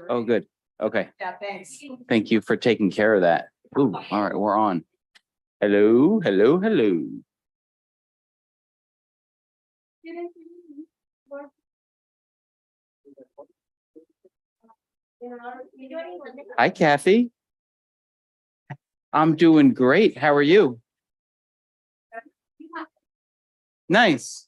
Oh, good. Okay. Yeah, thanks. Thank you for taking care of that. Ooh, all right, we're on. Hello, hello, hello. Hi, Kathy. I'm doing great. How are you? Nice.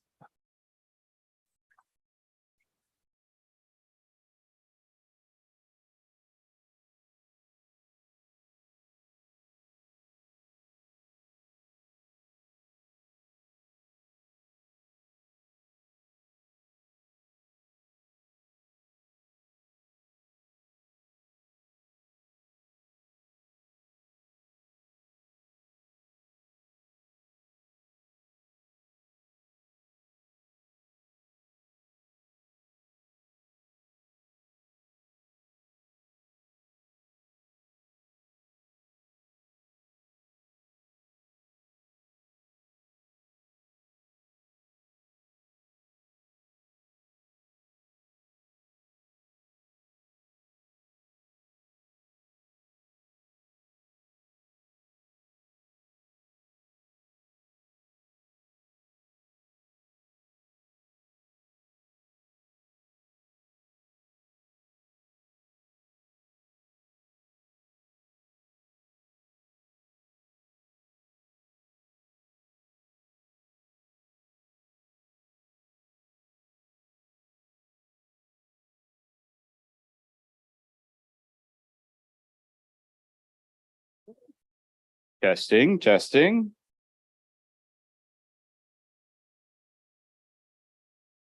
Testing, testing.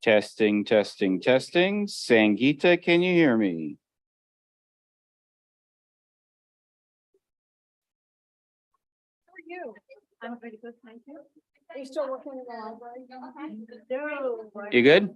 Testing, testing, testing. Sangeeta, can you hear me? How are you? I'm pretty good, thank you. Are you still working in the library? No. You good?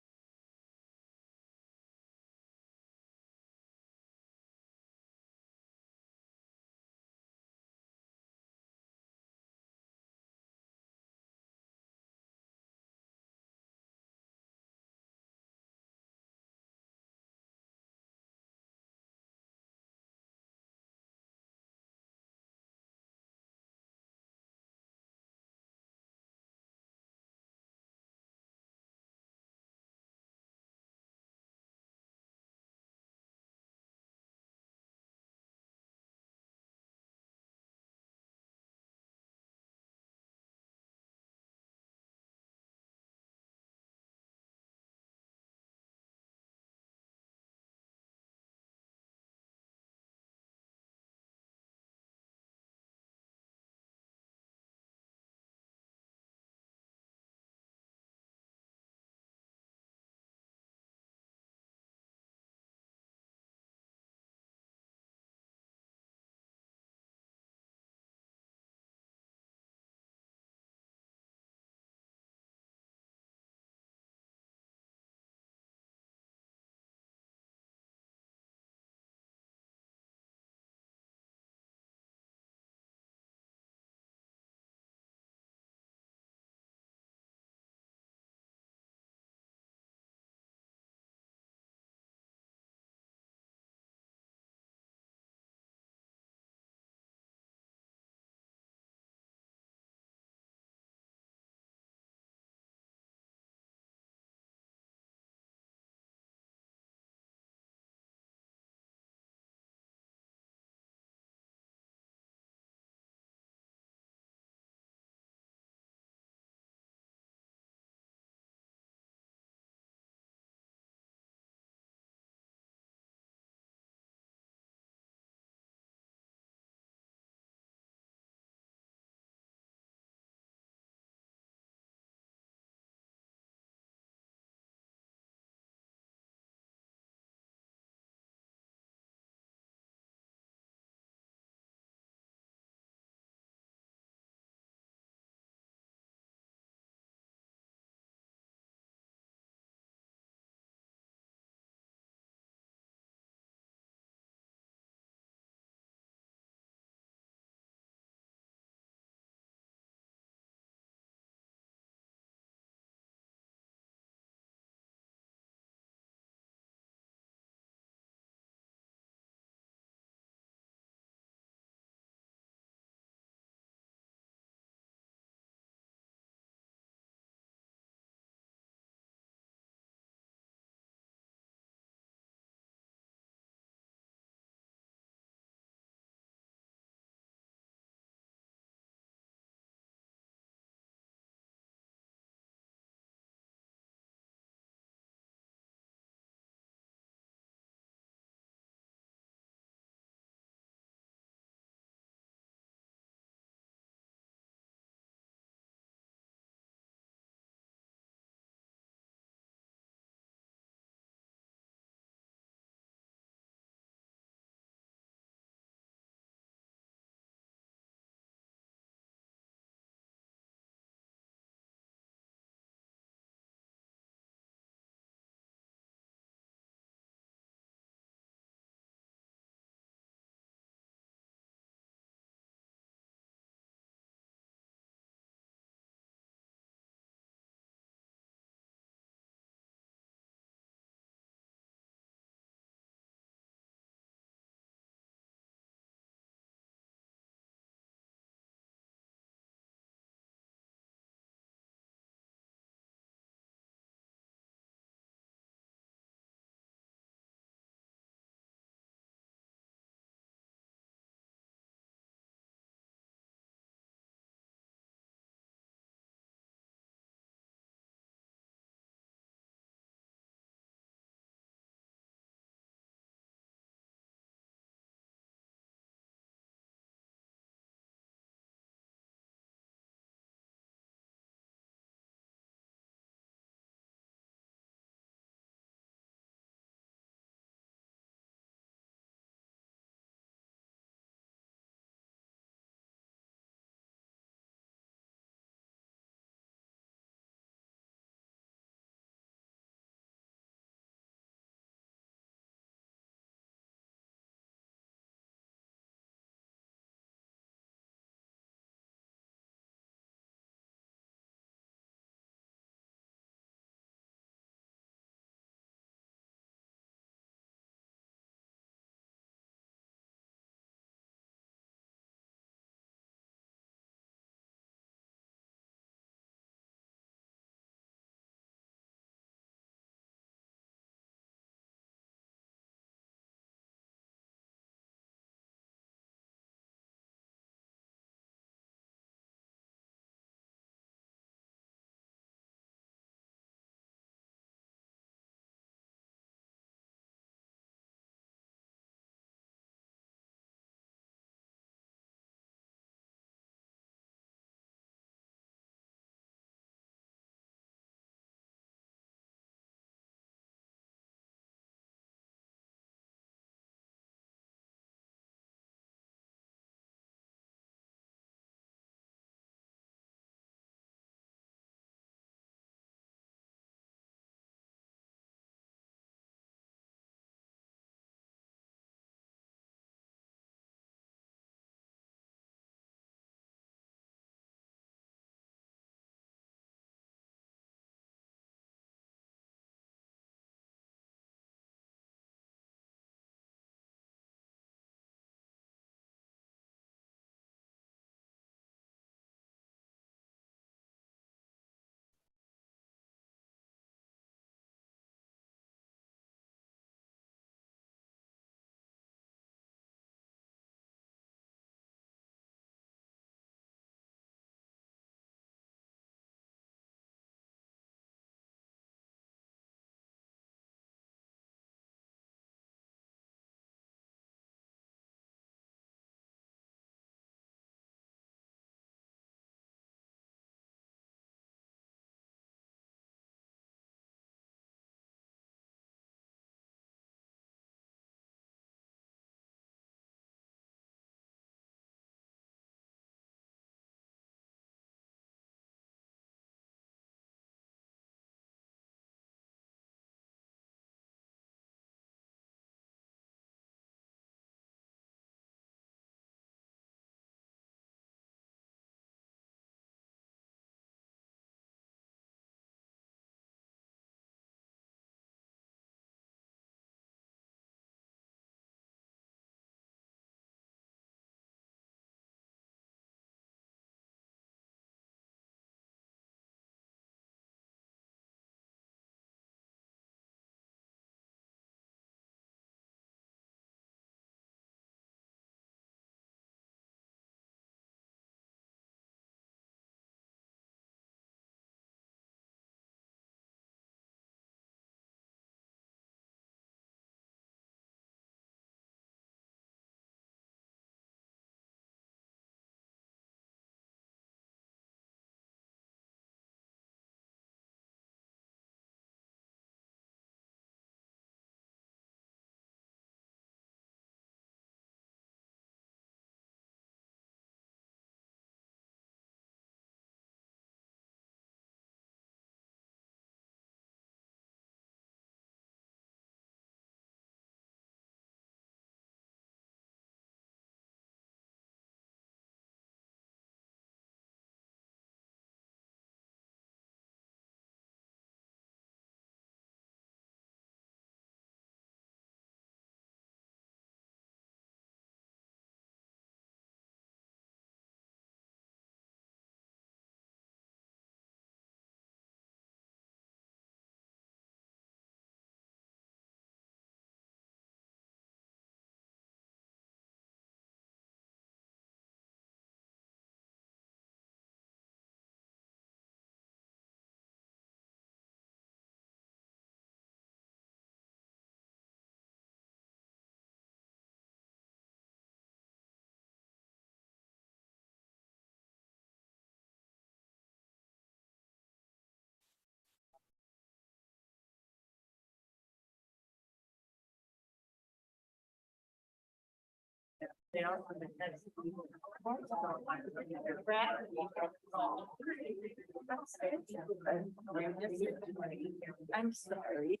I'm sorry.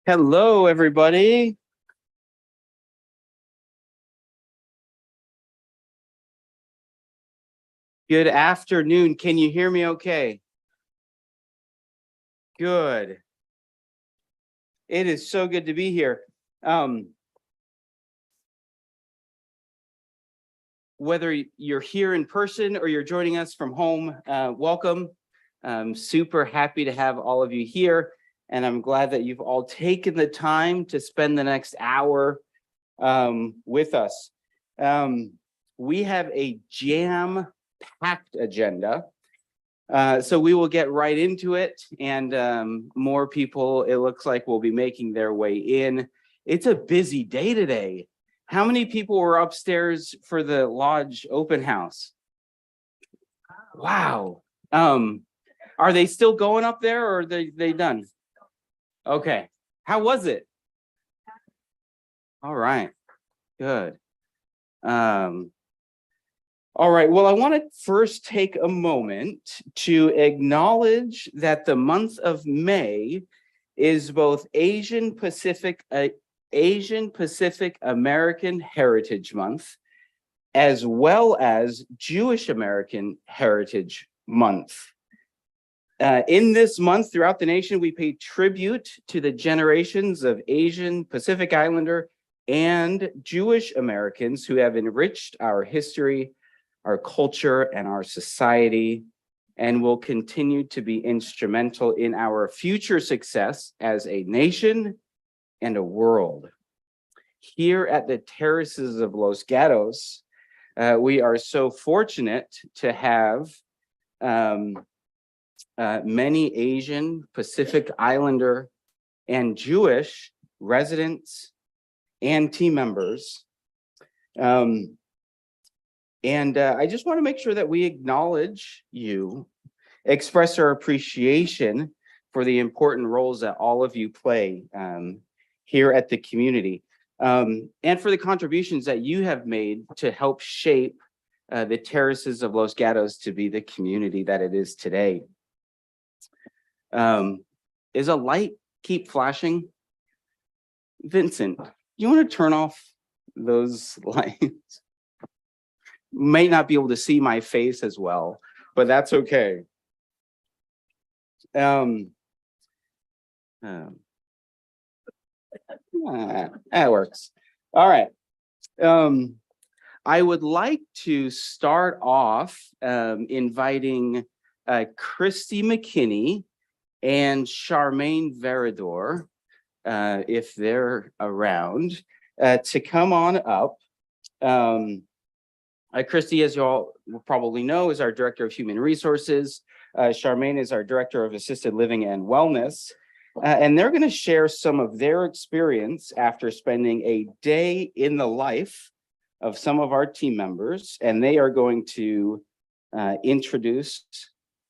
Hello, everybody. Good afternoon. Can you hear me okay? Good. It is so good to be here. Whether you're here in person or you're joining us from home, welcome. I'm super happy to have all of you here, and I'm glad that you've all taken the time to spend the next hour with us. We have a jam-packed agenda. So we will get right into it, and more people, it looks like, will be making their way in. It's a busy day today. How many people were upstairs for the lodge open house? Wow. Are they still going up there, or are they done? Okay. How was it? All right. Good. All right, well, I want to first take a moment to acknowledge that the month of May is both Asian Pacific American Heritage Month, as well as Jewish American Heritage Month. In this month, throughout the nation, we pay tribute to the generations of Asian Pacific Islander and Jewish Americans who have enriched our history, our culture, and our society, and will continue to be instrumental in our future success as a nation and a world. Here at the Terraces of Los Gatos, we are so fortunate to have many Asian, Pacific Islander, and Jewish residents and team members. I just want to make sure that we acknowledge you, express our appreciation for the important roles that all of you play here at the community, and for the contributions that you have made to help shape the Terraces of Los Gatos to be the community that it is today. Is a light keep flashing? Vincent, you want to turn off those lights? May not be able to see my face as well, but that's okay. That works. All right. I would like to start off inviting Christy McKinney and Charmaine Verador, if they're around, to come on up. Christy, as you all will probably know, is our Director of Human Resources. Charmaine is our Director of Assisted Living and Wellness. And they're going to share some of their experience after spending a day in the life of some of our team members. And they are going to introduce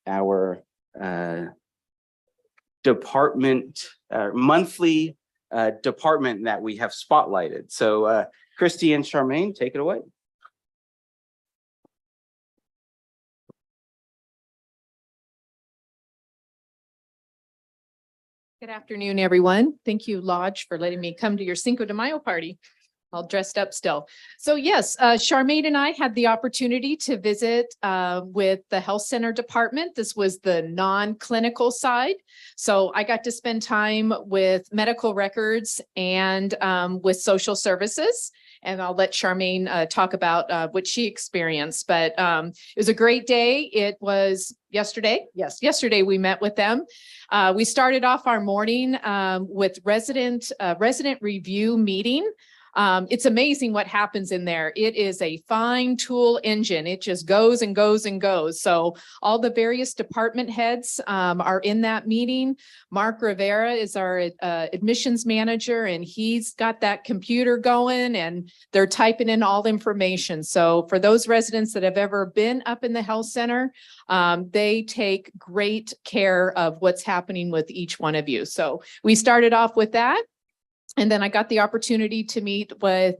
our department, monthly department that we have spotlighted. So Christy and Charmaine, take it away. Good afternoon, everyone. Thank you, Lodge, for letting me come to your Cinco de Mayo party. all dressed up still. So yes, Charmaine and I had the opportunity to visit with the health center department. This was the non-clinical side. So I got to spend time with medical records and with social services. And I'll let Charmaine talk about what she experienced. But it was a great day. It was yesterday. Yes, yesterday we met with them. We started off our morning with resident review meeting. It's amazing what happens in there. It is a fine tool engine. It just goes and goes and goes. So all the various department heads are in that meeting. Mark Rivera is our admissions manager, and he's got that computer going and they're typing in all information. So for those residents that have ever been up in the health center, they take great care of what's happening with each one of you. So we started off with that. And then I got the opportunity to meet with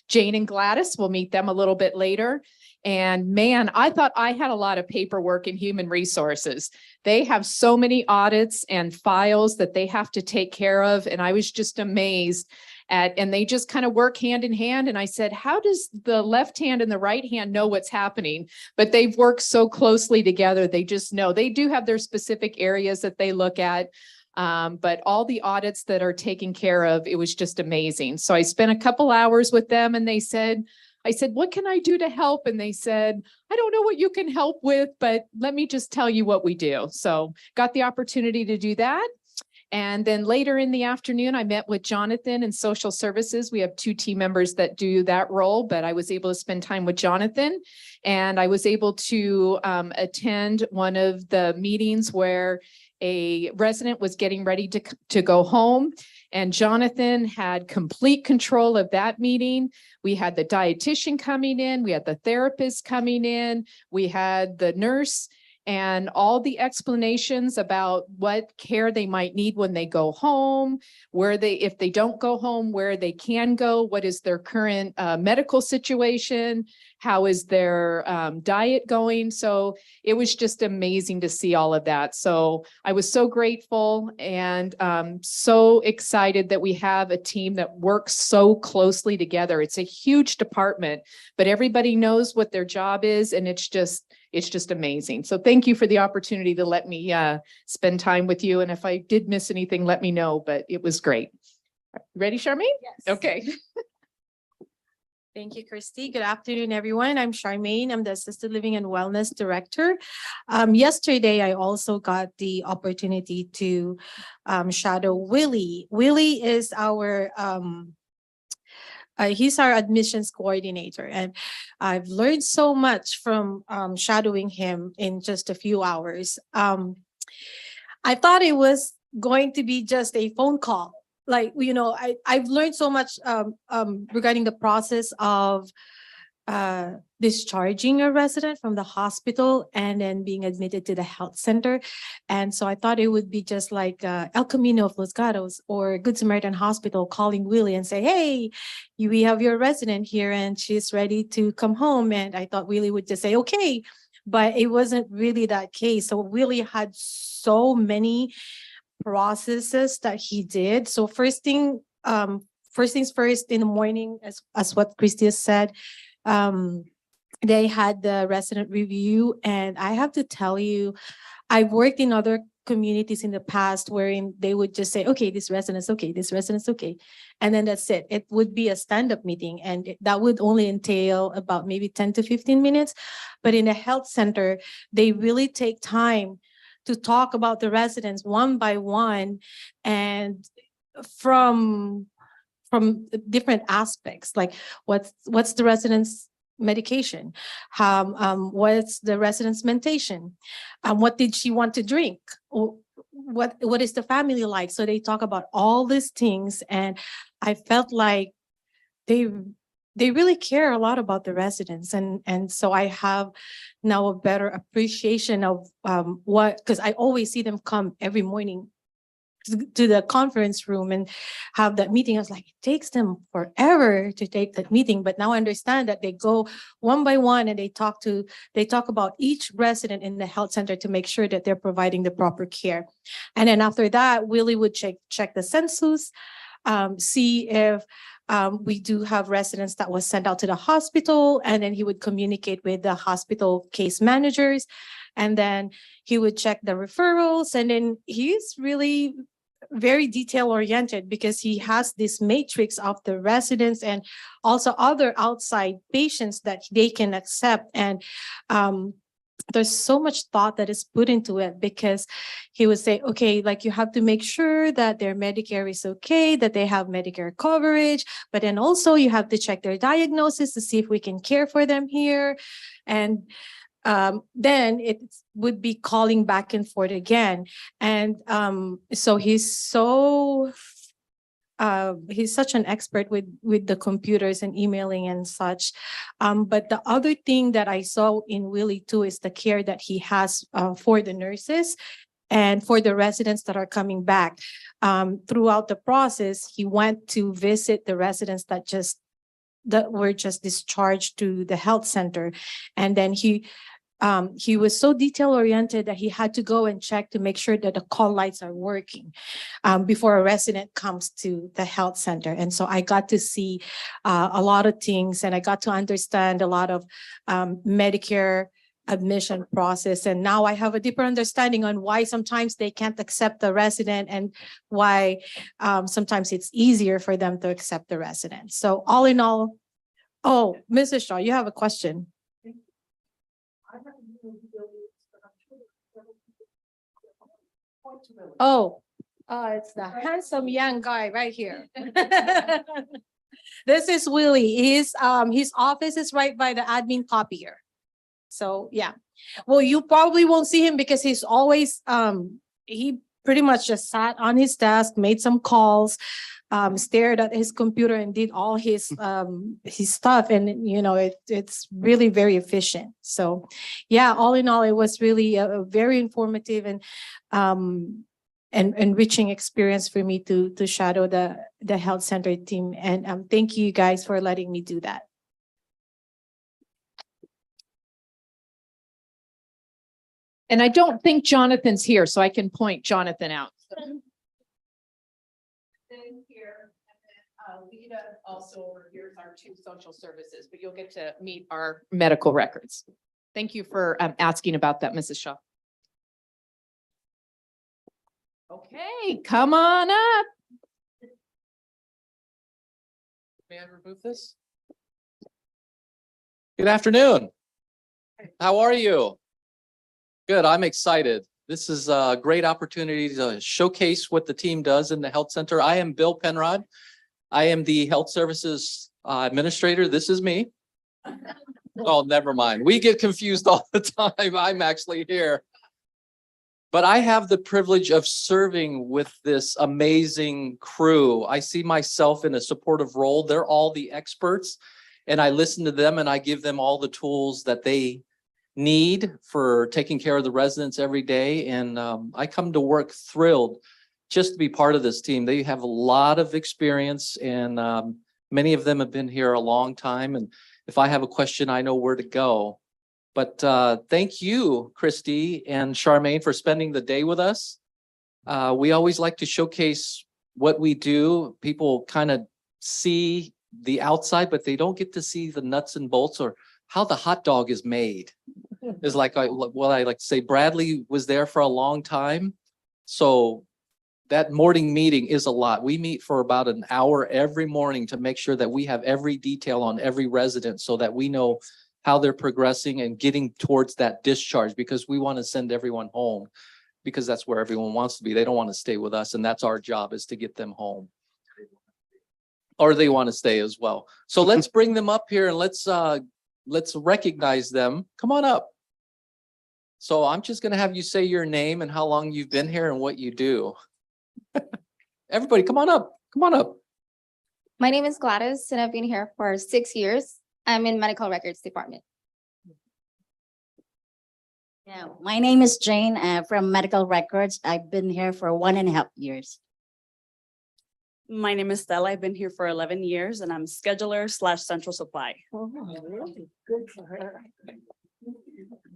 Jane and Gladys. We'll meet them a little bit later. And man, I thought I had a lot of paperwork in human resources. They have so many audits and files that they have to take care of. And I was just amazed and they just kind of work hand in hand. And I said, how does the left hand and the right hand know what's happening? But they've worked so closely together. They just know. They do have their specific areas that they look at. But all the audits that are taken care of, it was just amazing. So I spent a couple hours with them and I said, what can I do to help? And they said, I don't know what you can help with, but let me just tell you what we do. So got the opportunity to do that. And then later in the afternoon, I met with Jonathan in social services. We have 2 team members that do that role, but I was able to spend time with Jonathan, and I was able to attend one of the meetings where a resident was getting ready to go home, and Jonathan had complete control of that meeting. We had the dietitian coming in, we had the therapist coming in, we had the nurse, and all the explanations about what care they might need when they go home, if they don't go home, where they can go, what is their current medical situation, how is their diet going. So it was just amazing to see all of that. So I was so grateful and so excited that we have a team that works so closely together. It's a huge department, but everybody knows what their job is, and it's just amazing. So thank you for the opportunity to let me spend time with you. And if I did miss anything, let me know, but it was great. Ready, Charmaine? Yes. Okay. Thank you, Christy. Good afternoon, everyone. I'm Charmaine. I'm the Assisted Living and Wellness Director. Yesterday, I also got the opportunity to shadow Willie. Willie is our he's our admissions coordinator, and I've learned so much from shadowing him in just a few hours. I thought it was going to be just a phone call. Like, you know, I've learned so much regarding the process of discharging a resident from the hospital and then being admitted to the health center. And so I thought it would be just like El Camino of Los Gatos or Good Samaritan Hospital calling Willie and say, hey, we have your resident here and she's ready to come home. And I thought Willie would just say, okay, but it wasn't really that case. So Willie had so many processes that he did. So first things first in the morning, as what Christy has said, they had the resident review. And I have to tell you, I've worked in other communities in the past wherein they would just say, okay, this resident's okay, this resident's okay. And then that's it. It would be a stand-up meeting, and that would only entail about maybe 10 to 15 minutes. But in a health center, they really take time to talk about the residents one by one, and from different aspects, like what's the resident's medication, what's the resident's mentation, what did she want to drink, what is the family like. So they talk about all these things, and I felt like they really care a lot about the residents. And so I have now a better appreciation of because I always see them come every morning to the conference room and have that meeting. I was like, it takes them forever to take that meeting. But now I understand that they go one by one and they talk about each resident in the health center to make sure that they're providing the proper care. And then after that, Willie would check the census, see if we do have residents that was sent out to the hospital, and then he would communicate with the hospital case managers. And then he would check the referrals, and then he's really very detail oriented because he has this matrix of the residents and also other outside patients that they can accept. And there's so much thought that is put into it, because he would say, okay, like you have to make sure that their Medicare is okay, that they have Medicare coverage, but then also you have to check their diagnosis to see if we can care for them here. And then it would be calling back and forth again. And so he's such an expert with the computers and emailing and such. But the other thing that I saw in Willie too is the care that he has for the nurses and for the residents that are coming back. Throughout the process, he went to visit the residents that were just discharged to the health center. And then he was so detail oriented that he had to go and check to make sure that the call lights are working before a resident comes to the health center. And so I got to see a lot of things, and I got to understand a lot of Medicare admission process. And now I have a deeper understanding on why sometimes they can't accept the resident, and why sometimes it's easier for them to accept the resident. So all in all, oh, Mrs. Shaw, you have a question. Oh, it's the handsome young guy right here. This is Willie. His office is right by the admin copier. So yeah, well, you probably won't see him because he's always he pretty much just sat on his desk, made some calls, stared at his computer, and did all his stuff. And you know, it's really very efficient. So yeah, all in all, it was really a very informative and enriching experience for me to shadow the health center team. And thank you guys for letting me do that. And I don't think Jonathan's here, so I can point Jonathan out. Here, and then Lita also over here is our 2 social services, but you'll get to meet our medical records. Thank you for asking about that, Mrs. Shaw. Okay, come on up. May I remove this? Good afternoon. How are you? Good, I'm excited. This is a great opportunity to showcase what the team does in the health center. I am Bill Penrod. I am the health services administrator. This is me. Oh, never mind. We get confused all the time. I'm actually here. But I have the privilege of serving with this amazing crew. I see myself in a supportive role. They're all the experts, and I listen to them and I give them all the tools that they need for taking care of the residents every day. And I come to work thrilled just to be part of this team. They have a lot of experience, and many of them have been here a long time. And if I have a question, I know where to go. But thank you, Christy and Charmaine, for spending the day with us. We always like to showcase what we do. People kind of see the outside, but they don't get to see the nuts and bolts, or how the hot dog is made. Is like what I like to say. Bradley was there for a long time, so that morning meeting is a lot. We meet for about an hour every morning to make sure that we have every detail on every resident, so that we know how they're progressing and getting towards that discharge, because we want to send everyone home, because that's where everyone wants to be. They don't want to stay with us, and that's our job, is to get them home. Or they want to stay as well. So let's bring them up here and let's recognize them. Come on up. So I'm just going to have you say your name and how long you've been here and what you do. Everybody, come on up. Come on up. My name is Gladys, and I've been here for 6 years. I'm in medical records department. Yeah, my name is Jane from Medical Records. I've been here for 1.5 years. My name is Stella. I've been here for 11 years, and I'm scheduler / central supply. Good for her.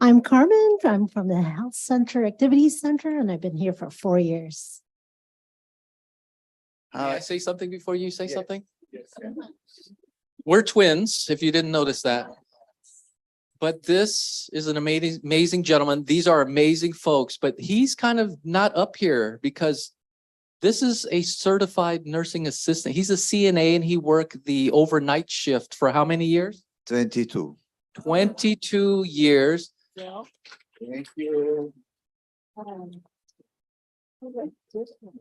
I'm Carmen. I'm from the Health Center Activities Center, and I've been here for 4 years. May I say something before you say Yeah. something? We're twins, if you didn't notice that. But this is an amazing, amazing gentleman. These are amazing folks, but he's kind of not up here because this is a certified nursing assistant. He's a CNA and he worked the overnight shift for how many years? 22. 22 years. Thank you.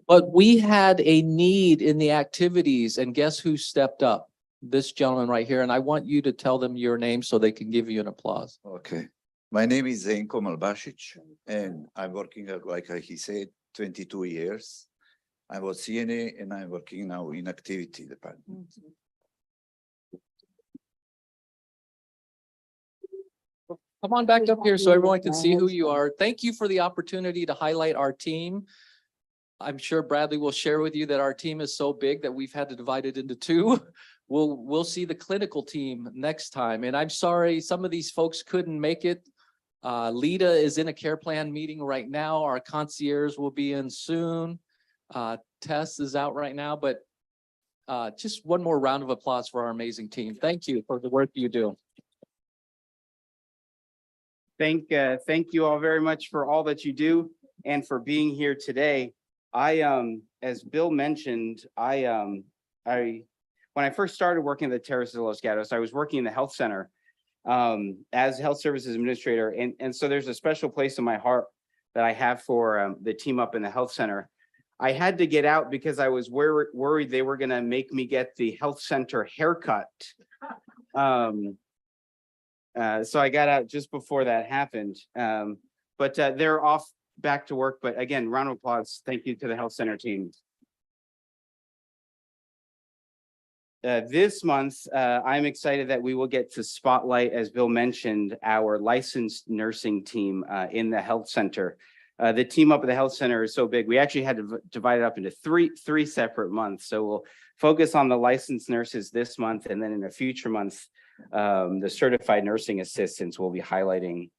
But we had a need in the activities and guess who stepped up? This gentleman right here. And I want you to tell them your name so they can give you an applause. Okay. My name is Zenko Malbasic and I'm working, like he said, 22 years. I was CNA and I'm working now in activity department. Come on back up here so everyone can see who you are. Thank you for the opportunity to highlight our team. I'm sure Bradley will share with you that our team is so big that we've had to divide it into two. We'll see the clinical team next time. And I'm sorry, some of these folks couldn't make it. Lita is in a care plan meeting right now. Our concierge will be in soon. Tess is out right now, but just one more round of applause for our amazing team. Thank you for the work you do. Thank you all very much for all that you do and for being here today. As Bill mentioned, when I first started working at the Terraces de Los Gatos, I was working in the health center as health services administrator. And so there's a special place in my heart that I have for the team up in the health center. I had to get out because I was worried they were going to make me get the health center haircut. So I got out just before that happened. But they're off back to work. But again, round of applause. Thank you to the health center team. This month, I'm excited that we will get to spotlight, as Bill mentioned, our licensed nursing team in the health center. The team up at the health center is so big, we actually had to divide it up into three separate months. So we'll focus on the licensed nurses this month, and then in a future month, the certified nursing assistants will be highlighting.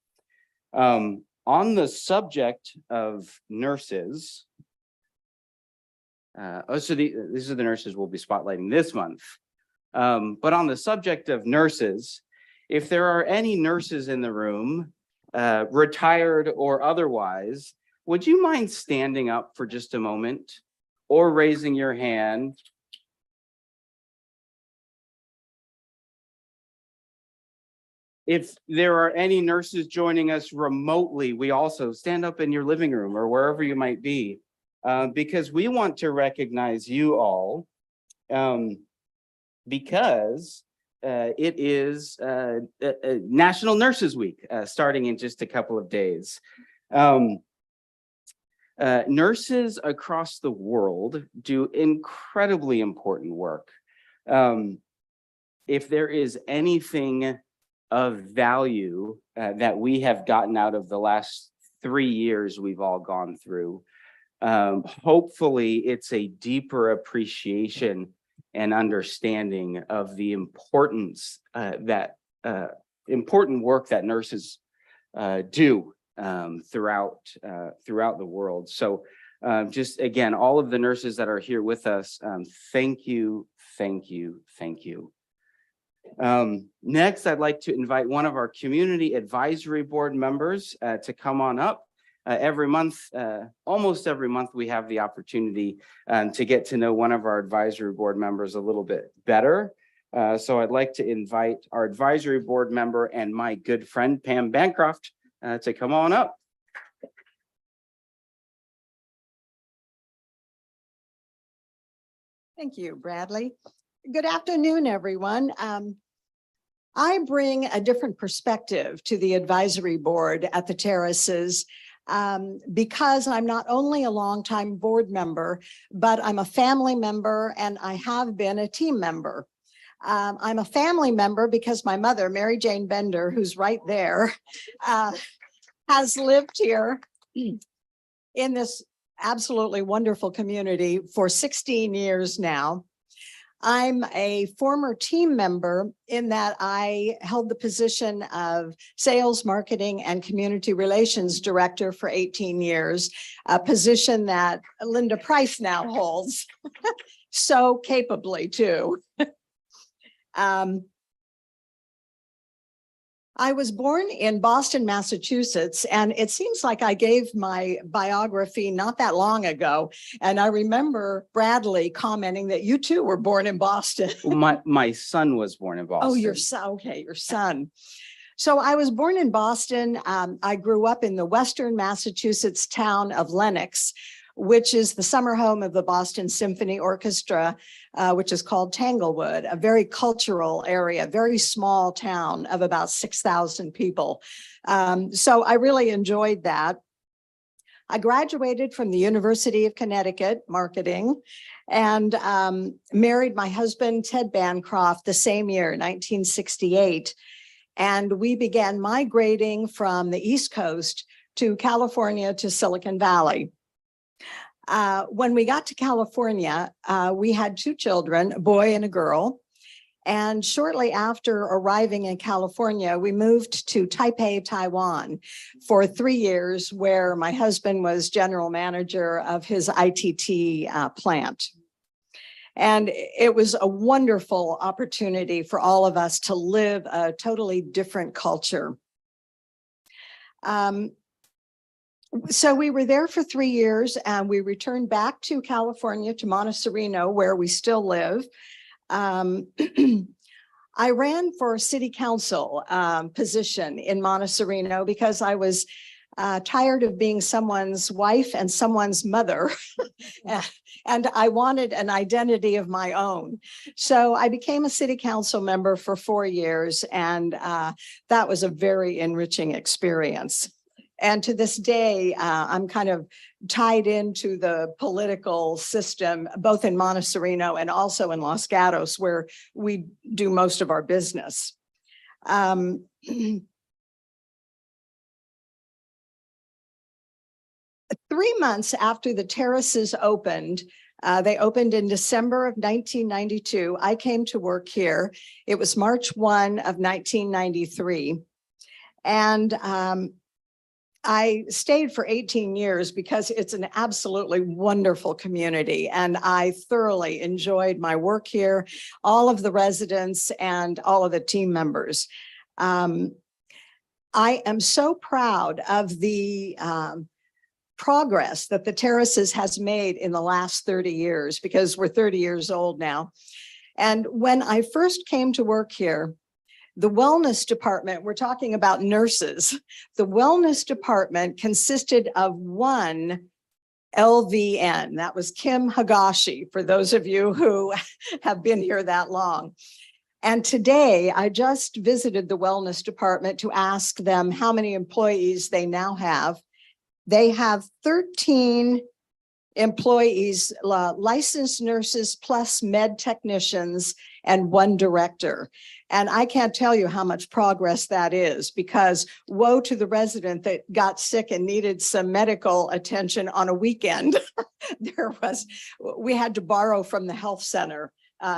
On the subject of nurses, these are the nurses we'll be spotlighting this month. But on the subject of nurses, if there are any nurses in the room, retired or otherwise, would you mind standing up for just a moment or raising your hand? If there are any nurses joining us remotely, we also stand up in your living room or wherever you might be. Because we want to recognize you all because it is National Nurses Week starting in just a couple of days. Nurses across the world do incredibly important work. If there is anything of value that we have gotten out of the last 3 years we've all gone through, hopefully it's a deeper appreciation and understanding of the importance important work that nurses do throughout the world. So just again, all of the nurses that are here with us, thank you. Next, I'd like to invite one of our community advisory board members to come on up. Every month, almost every month, we have the opportunity to get to know one of our advisory board members a little bit better. So I'd like to invite our advisory board member and my good friend, Pam Bancroft, to come on up. Thank you, Bradley. Good afternoon, everyone. I bring a different perspective to the advisory board at the Terraces because I'm not only a longtime board member, but I'm a family member and I have been a team member. I'm a family member because my mother, Mary Jane Bender, who's right there, has lived here in this absolutely wonderful community for 16 years now. I'm a former team member in that I held the position of Sales, Marketing, and Community Relations Director for 18 years, a position that Linda Price now holds. so capably too. I was born in Boston, Massachusetts, and it seems like I gave my biography not that long ago. And I remember Bradley commenting that you too were born in Boston. My son was born in Boston. Oh, your son, okay, your son. So I was born in Boston. I grew up in the Western Massachusetts town of Lenox, which is the summer home of the Boston Symphony Orchestra, which is called Tanglewood, a very cultural area, very small town of about 6,000 people. So I really enjoyed that. I graduated from the University of Connecticut, marketing, and married my husband, Ted Bancroft, the same year, 1968. And we began migrating from the East Coast to California to Silicon Valley. When we got to California, we had 2 children, a boy and a girl. And shortly after arriving in California, we moved to Taipei, Taiwan for 3 years, where my husband was general manager of his ITT plant. And it was a wonderful opportunity for all of us to live a totally different culture. So we were there for 3 years, and we returned back to California, to Montecito, where we still live. I ran for a city council position in Montecito because I was tired of being someone's wife and someone's mother. And I wanted an identity of my own. So I became a city council member for 4 years, and that was a very enriching experience. And to this day, I'm kind of tied into the political system, both in Montecito and also in Los Gatos, where we do most of our business. 3 months after the terraces opened, they opened in December of 1992. I came to work here. It was March 1 of 1993. And I stayed for 18 years because it's an absolutely wonderful community, and I thoroughly enjoyed my work here, all of the residents and all of the team members. I am so proud of the progress that the Terraces has made in the last 30 years, because we're 30 years old now. And when I first came to work here, the wellness department, we're talking about nurses, the wellness department consisted of 1 LVN. That was Kim Hagashi, for those of you who have been here that long. And today I just visited the wellness department to ask them how many employees they now have. They have 13 employees, licensed nurses plus med technicians, and 1 director. And I can't tell you how much progress that is, because woe to the resident that got sick and needed some medical attention on a weekend. We had to borrow from the health center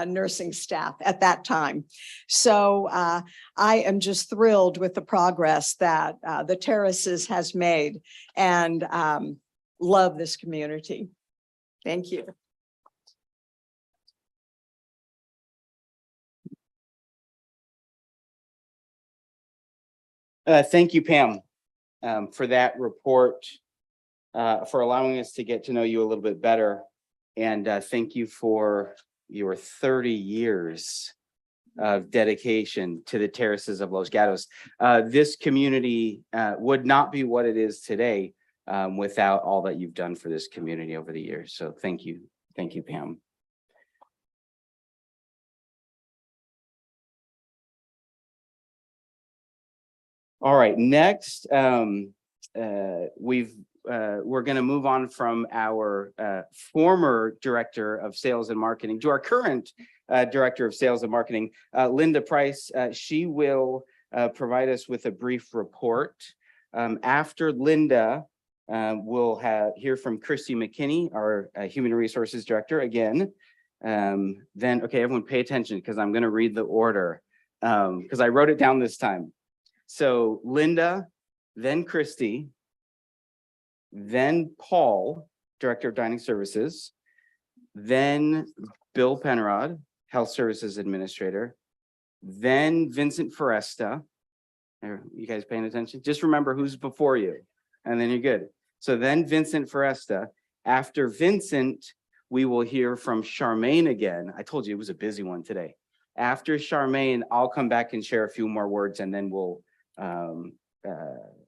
nursing staff at that time. So I am just thrilled with the progress that the Terraces has made, and love this community. Thank you. Thank you, Pam, for that report, for allowing us to get to know you a little bit better. And thank you for your 30 years of dedication to the Terraces of Los Gatos. This community would not be what it is today without all that you've done for this community over the years. So thank you. Thank you, Pam. All right, next, we're going to move on from our former director of sales and marketing to our current director of sales and marketing, Linda Price. She will provide us with a brief report. After Linda, we'll hear from Christy McKinney, our human resources director again. Then, okay, everyone pay attention, because I'm going to read the order because I wrote it down this time. So Linda, then Christy, then Paul, Director of Dining Services, then Bill Penrod, Health Services Administrator, then Vincent Foresta. Are you guys paying attention? Just remember who's before you, and then you're good. So then Vincent Foresta. After Vincent, we will hear from Charmaine again. I told you it was a busy one today. After Charmaine, I'll come back and share a few more words, and then we'll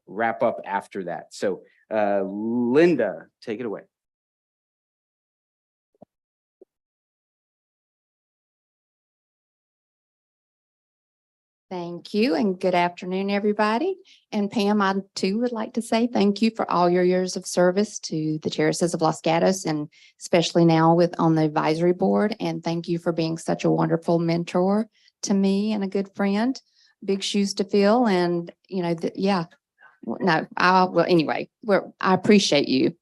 wrap up after that. So Linda, take it away. Thank you and good afternoon, everybody. And Pam, I too would like to say thank you for all your years of service to the Terraces of Los Gatos, and especially now on the advisory board. And thank you for being such a wonderful mentor to me and a good friend. Big shoes to fill, and yeah. No, well, anyway, I appreciate you.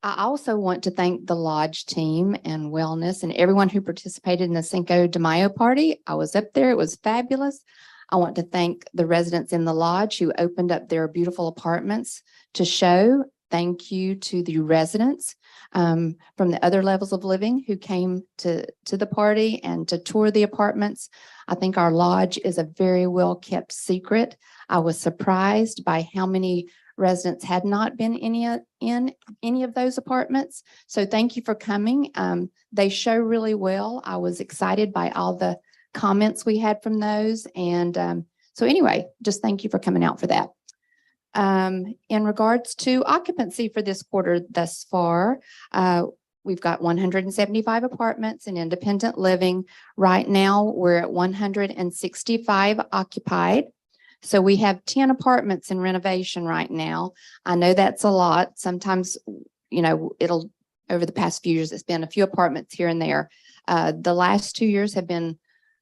I also want to thank the lodge team and wellness and everyone who participated in the Cinco de Mayo party. I was up there. It was fabulous. I want to thank the residents in the lodge who opened up their beautiful apartments to show. Thank you to the residents from the other levels of living who came to the party and to tour the apartments. I think our lodge is a very well kept secret. I was surprised by how many residents had not been in any of those apartments. So thank you for coming. They show really well. I was excited by all the comments we had from those. And so anyway, just thank you for coming out for that. In regards to occupancy for this quarter thus far, we've got 175 apartments in independent living. Right now, we're at 165 occupied. So we have 10 apartments in renovation right now. I know that's a lot. Sometimes, over the past few years, it's been a few apartments here and there. The last 2 years have been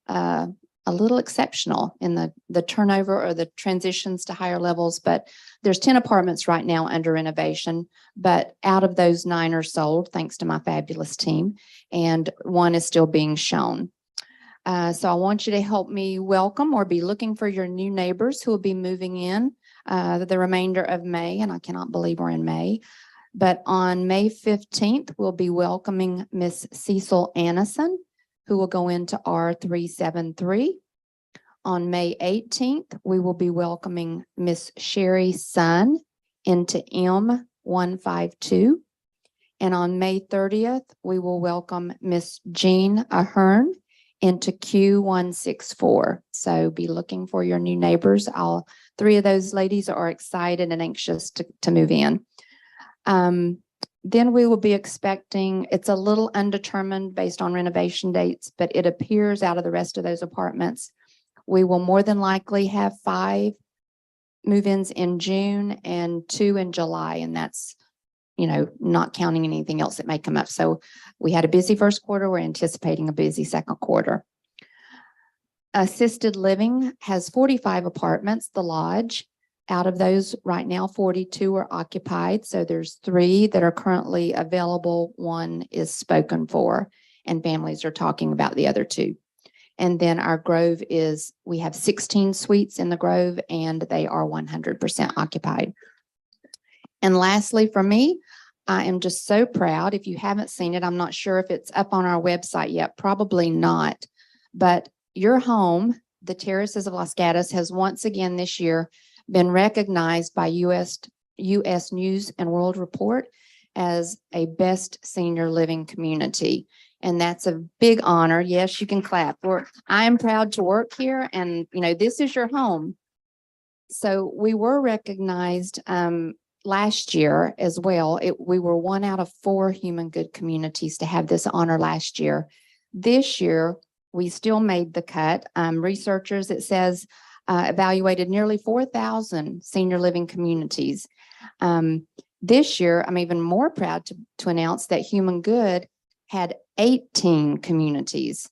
a little exceptional in the turnover or the transitions to higher levels, but there's 10 apartments right now under renovation, but out of those 9 are sold thanks to my fabulous team, and 1 is still being shown. So I want you to help me welcome or be looking for your new neighbors who will be moving in the remainder of May, and I cannot believe we're in May. But on May 15th, we'll be welcoming Miss Cecil Annison, who will go into R373. On May 18th, we will be welcoming Miss Sherry Sun into M152. And on May 30th, we will welcome Miss Jean Ahern into Q164. So be looking for your new neighbors. All 3 of those ladies are excited and anxious to move in. Then we will be expecting, it's a little undetermined based on renovation dates, but it appears out of the rest of those apartments, we will more than likely have 5 move-ins in June and 2 in July. And that's, not counting anything else that may come up. So we had a busy first quarter. We're anticipating a busy second quarter. Assisted living has 45 apartments, the lodge. Out of those right now, 42 are occupied. So there's 3 that are currently available. 1 is spoken for, and families are talking about the other 2. And then our Grove we have 16 suites in the Grove, and they are 100% occupied. And lastly, for me, I am just so proud. If you haven't seen it, I'm not sure if it's up on our website yet, probably not. But your home, the Terraces of Los Gatos, has once again this year been recognized by U.S. News and World Report as a best senior living community. And that's a big honor. Yes, you can clap. I am proud to work here, and this is your home. So we were recognized last year as well. We were 1 out of 4 human good communities to have this honor last year. This year, we still made the cut. Researchers, it says, evaluated nearly 4,000 senior living communities. This year, I'm even more proud to announce that Human Good had 18 communities.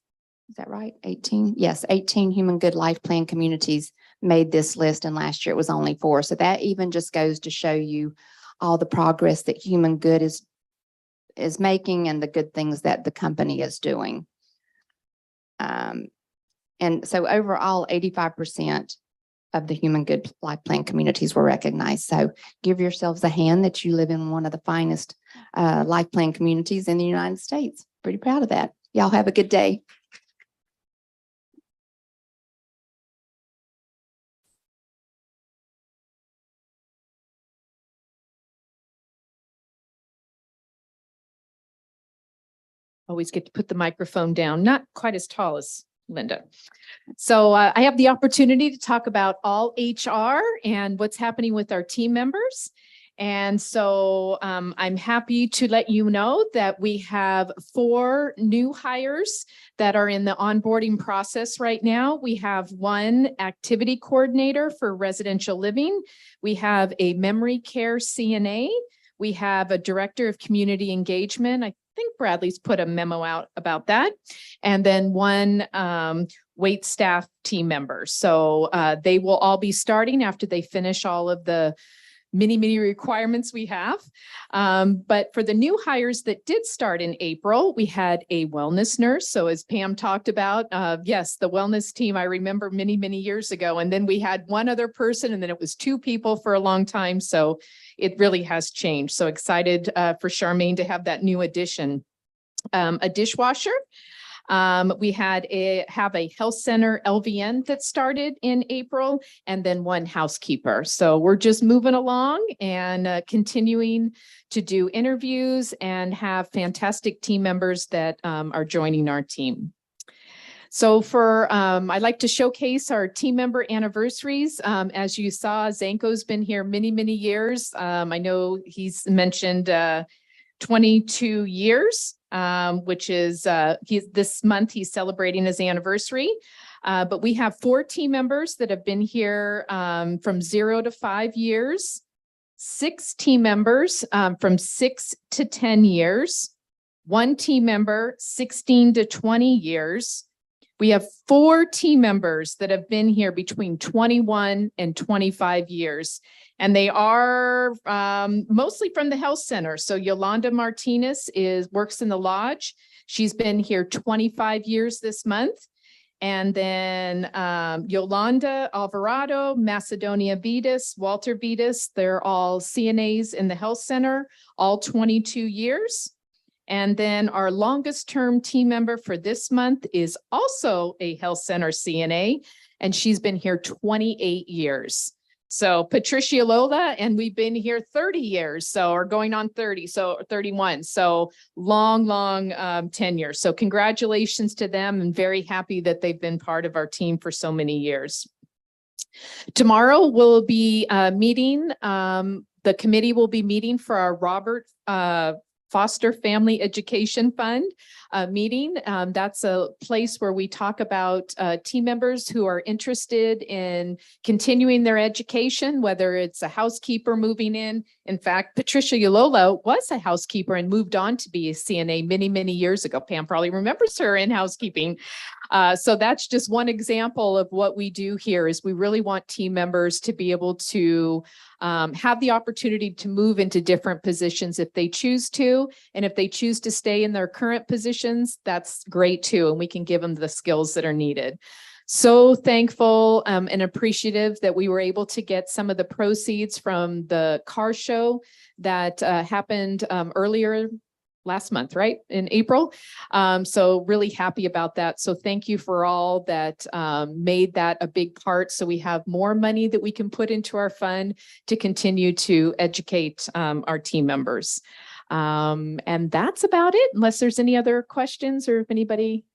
Is that right? 18? Yes, 18 Human Good Life Plan communities made this list, and last year it was only 4. So that even just goes to show you all the progress that Human Good is making and the good things that the company is doing. And so overall, 85% of the Human Good Life Plan communities were recognized. So give yourselves a hand that you live in one of the finest life plan communities in the United States. Pretty proud of that. Y'all have a good day. Always get to put the microphone down, not quite as tall as Linda. So I have the opportunity to talk about all HR and what's happening with our team members. And so I'm happy to let you know that we have 4 new hires that are in the onboarding process right now. We have 1 activity coordinator for residential living. We have a memory care CNA. We have a director of community engagement. I think Bradley's put a memo out about that. And then 1 wait staff team member. So they will all be starting after they finish all of the many requirements we have. But for the new hires that did start in April, we had a wellness nurse. So as Pam talked about, yes, the wellness team, I remember many years ago. And then we had 1 other person, and then it was 2 people for a long time. So it really has changed. So excited for Charmaine to have that new addition. A dishwasher. We have a health center LVN that started in April, and then 1 housekeeper. So we're just moving along and continuing to do interviews and have fantastic team members that are joining our team. So I'd like to showcase our team member anniversaries. As you saw, Zanko's been here many years. I know he's mentioned 22 years. Which is this month he's celebrating his anniversary. But we have 4 team members that have been here from 0 to 5 years, 6 team members from 6 to 10 years, 1 team member 16 to 20 years. We have 4 team members that have been here between 21 and 25 years. And they are mostly from the health center. So Yolanda Martinez works in the lodge. She's been here 25 years this month. And then Yolanda Alvarado, Macedonia Vitas, Walter Vitas, they're all CNAs in the health center, all 22 years. And then our longest term team member for this month is also a health center CNA, and she's been here 28 years. So Patricia Lola, and we've been here 30 years, so or going on 30, so 31. So long tenure. So congratulations to them, and very happy that they've been part of our team for so many years. Tomorrow we'll be meeting, the committee will be meeting for our Robert Foster Family Education Fund meeting. That's a place where we talk about team members who are interested in continuing their education, whether it's a housekeeper moving in. In fact, Patricia Yolola was a housekeeper and moved on to be a CNA many years ago. Pam probably remembers her in housekeeping. So that's just one example of what we do here is we really want team members to be able to have the opportunity to move into different positions if they choose to. And if they choose to stay in their current positions, that's great too. And we can give them the skills that are needed. So thankful and appreciative that we were able to get some of the proceeds from the car show that happened earlier last month, right? In April. So really happy about that. So thank you for all that made that a big part. So we have more money that we can put into our fund to continue to educate our team members. And that's about it, unless there's any other questions or if anybody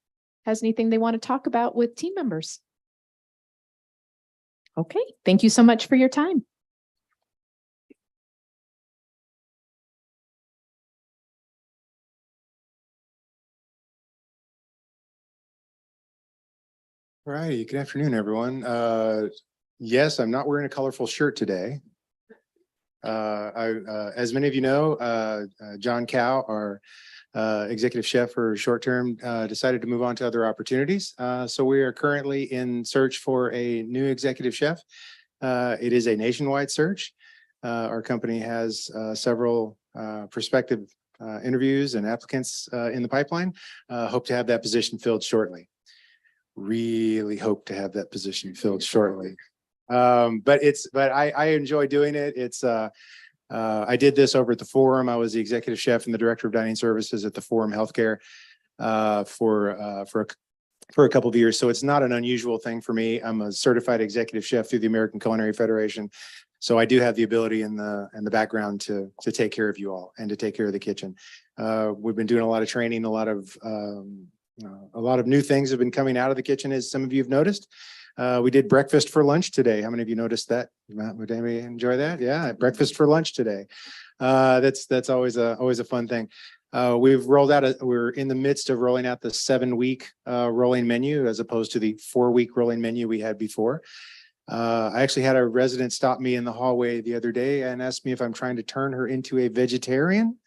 has anything they want to talk about with team members. Okay, thank you so much for your time. All righty, good afternoon, everyone. Yes, I'm not wearing a colorful shirt today. As many of you know, John Cow, our executive chef for short term, decided to move on to other opportunities. So we are currently in search for a new executive chef. It is a nationwide search. Our company has several prospective interviews and applicants in the pipeline. Hope to have that position filled shortly. Really hope to have that position filled shortly. But I enjoy doing it. It's I did this over at the Forum. I was the executive chef and the director of dining services at the Forum Healthcare for a couple of years. So it's not an unusual thing for me. I'm a certified executive chef through the American Culinary Federation. So I do have the ability and the background to take care of you all and to take care of the kitchen. We've been doing a lot of training, a lot of new things have been coming out of the kitchen, as some of you have noticed. We did breakfast for lunch today. How many of you noticed that? Would anybody enjoy that? Yeah, breakfast for lunch today. That's always a fun thing. We're in the midst of rolling out the 7-week rolling menu as opposed to the 4-week rolling menu we had before. I actually had a resident stop me in the hallway the other day and ask me if I'm trying to turn her into a vegetarian.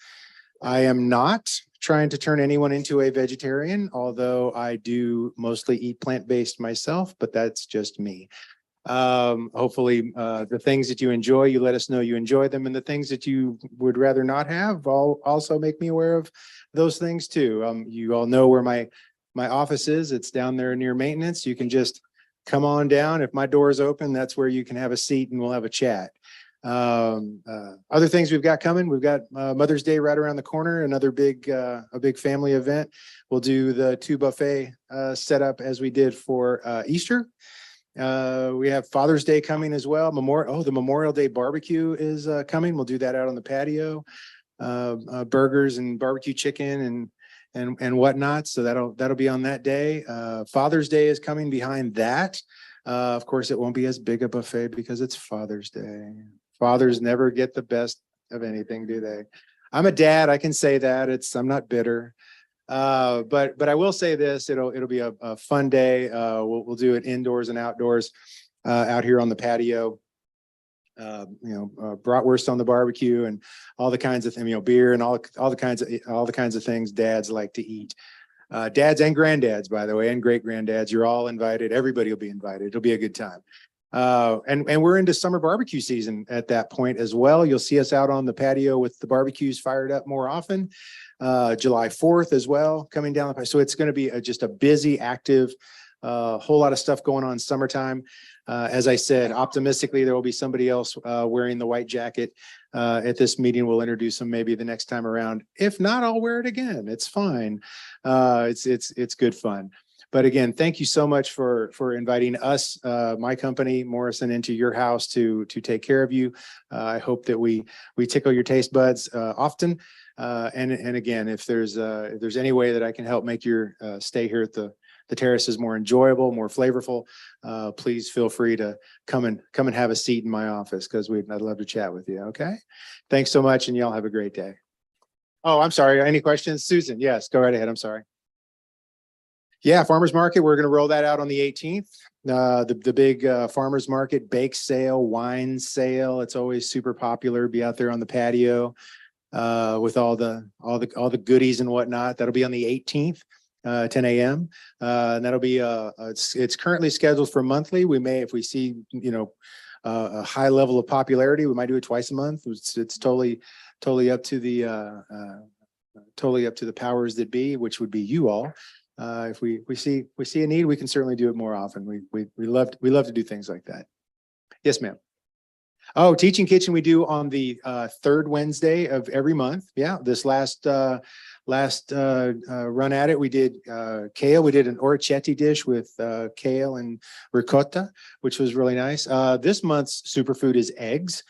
I am not trying to turn anyone into a vegetarian, although I do mostly eat plant-based myself, but that's just me. Hopefully, the things that you enjoy, you let us know you enjoy them, and the things that you would rather not have, also make me aware of those things too. You all know where my office is. It's down there near maintenance. You can just come on down. If my door is open, that's where you can have a seat and we'll have a chat. Other things we've got coming. We've got Mother's Day right around the corner, another a big family event. We'll do the 2 buffet setup as we did for Easter. We have Father's Day coming as well. The Memorial Day barbecue is coming. We'll do that out on the patio. Burgers and barbecue chicken and whatnot. So that'll be on that day. Father's Day is coming behind that. Of course, it won't be as big a buffet because it's Father's Day. Fathers never get the best of anything, do they? I'm a dad. I can say that. I'm not bitter. But I will say this, it'll be a fun day. We'll do it indoors and outdoors, out here on the patio. Bratwurst on the barbecue and all the kinds of things, beer and all the kinds of things dads like to eat. Dads and granddads, by the way, and great granddads, you're all invited. Everybody will be invited. It'll be a good time. And we're into summer barbecue season at that point as well. You'll see us out on the patio with the barbecues fired up more often. July 4th as well, coming down the pipe. So it's going to be just a busy, active, whole lot of stuff going on summertime. As I said, optimistically, there will be somebody else wearing the white jacket at this meeting. We'll introduce them maybe the next time around. If not, I'll wear it again. It's fine. It's good fun. But again, thank you so much for inviting us, my company, Morrison, into your house to take care of you. I hope that we tickle your taste buds often. And again, if there's any way that I can help make your stay here at the terraces more enjoyable, more flavorful, please feel free to come and have a seat in my office because I'd love to chat with you. Okay. Thanks so much. And y'all have a great day. Oh, I'm sorry. Any questions? Susan? Yes, go right ahead. I'm sorry. Yeah, farmers market. We're going to roll that out on the 18th. The big farmers market bake sale, wine sale. It's always super popular. Be out there on the patio with all the goodies and whatnot. That'll be on the 18th, 10 a.m. And that'll be it's currently scheduled for monthly. We may, if we see a high level of popularity, we might do it twice a month. It's totally up to the powers that be, which would be you all. If we see a need, we can certainly do it more often. We love to do things like that. Yes, ma'am. Oh, Teaching Kitchen we do on the third Wednesday of every month. Yeah, this last run at it, we did kale. We did an orecchiette dish with kale and ricotta, which was really nice. This month's superfood is eggs.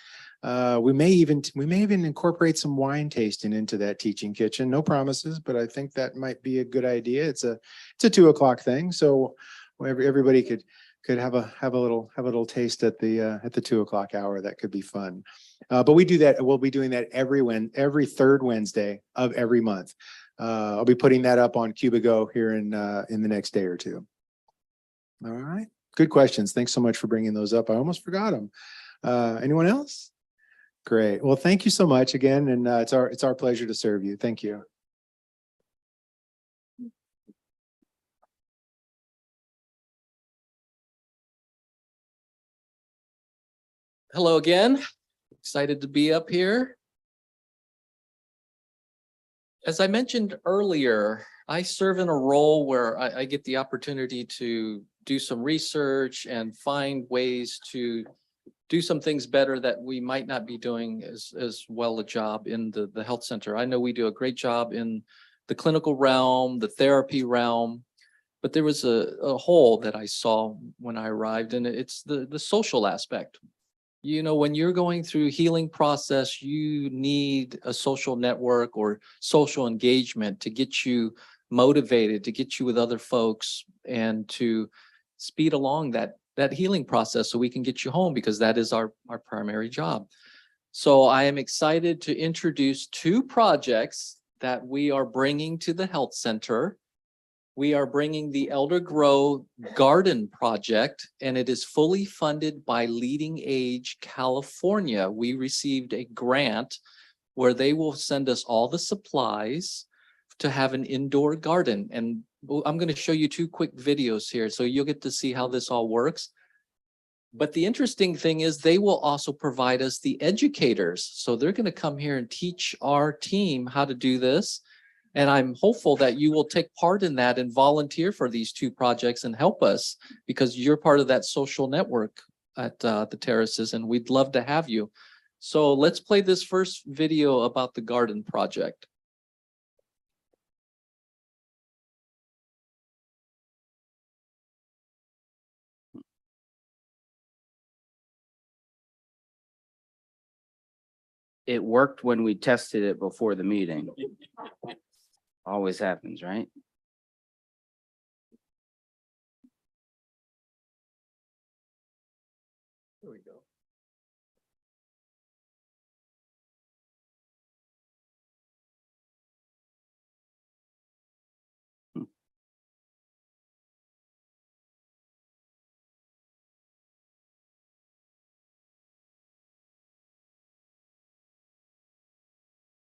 We may even incorporate some wine tasting into that Teaching Kitchen. No promises, but I think that might be a good idea. It's a 2:00 thing, so everybody could have a little taste at the 2:00 hour. That could be fun. But we do that. We'll be doing that every third Wednesday of every month. I'll be putting that up on Cubigo here in the next day or two. All right. Good questions. Thanks so much for bringing those up. I almost forgot them. Anyone else? Great. Well, thank you so much again. And it's our pleasure to serve you. Thank you. Hello again. Excited to be up here. As I mentioned earlier, I serve in a role where I get the opportunity to do some research and find ways to do some things better that we might not be doing as well a job in the health center. I know we do a great job in the clinical realm, the therapy realm, but there was a hole that I saw when I arrived, and it's the social aspect. You know, when you're going through healing process, you need a social network or social engagement to get you motivated, to get you with other folks, and to speed along that healing process so we can get you home, because that is our primary job. So I am excited to introduce two projects that we are bringing to the health center. We are bringing the Elder Grow Garden Project, and it is fully funded by Leading Age California. We received a grant where they will send us all the supplies to have an indoor garden. And I'm going to show you two quick videos here, so you'll get to see how this all works. But the interesting thing is they will also provide us the educators. So they're going to come here and teach our team how to do this. And I'm hopeful that you will take part in that and volunteer for these two projects and help us, because you're part of that social network at the Terraces, and we'd love to have you. So let's play this first video about the garden project. It worked when we tested it before the meeting. Always happens, right? Here we go.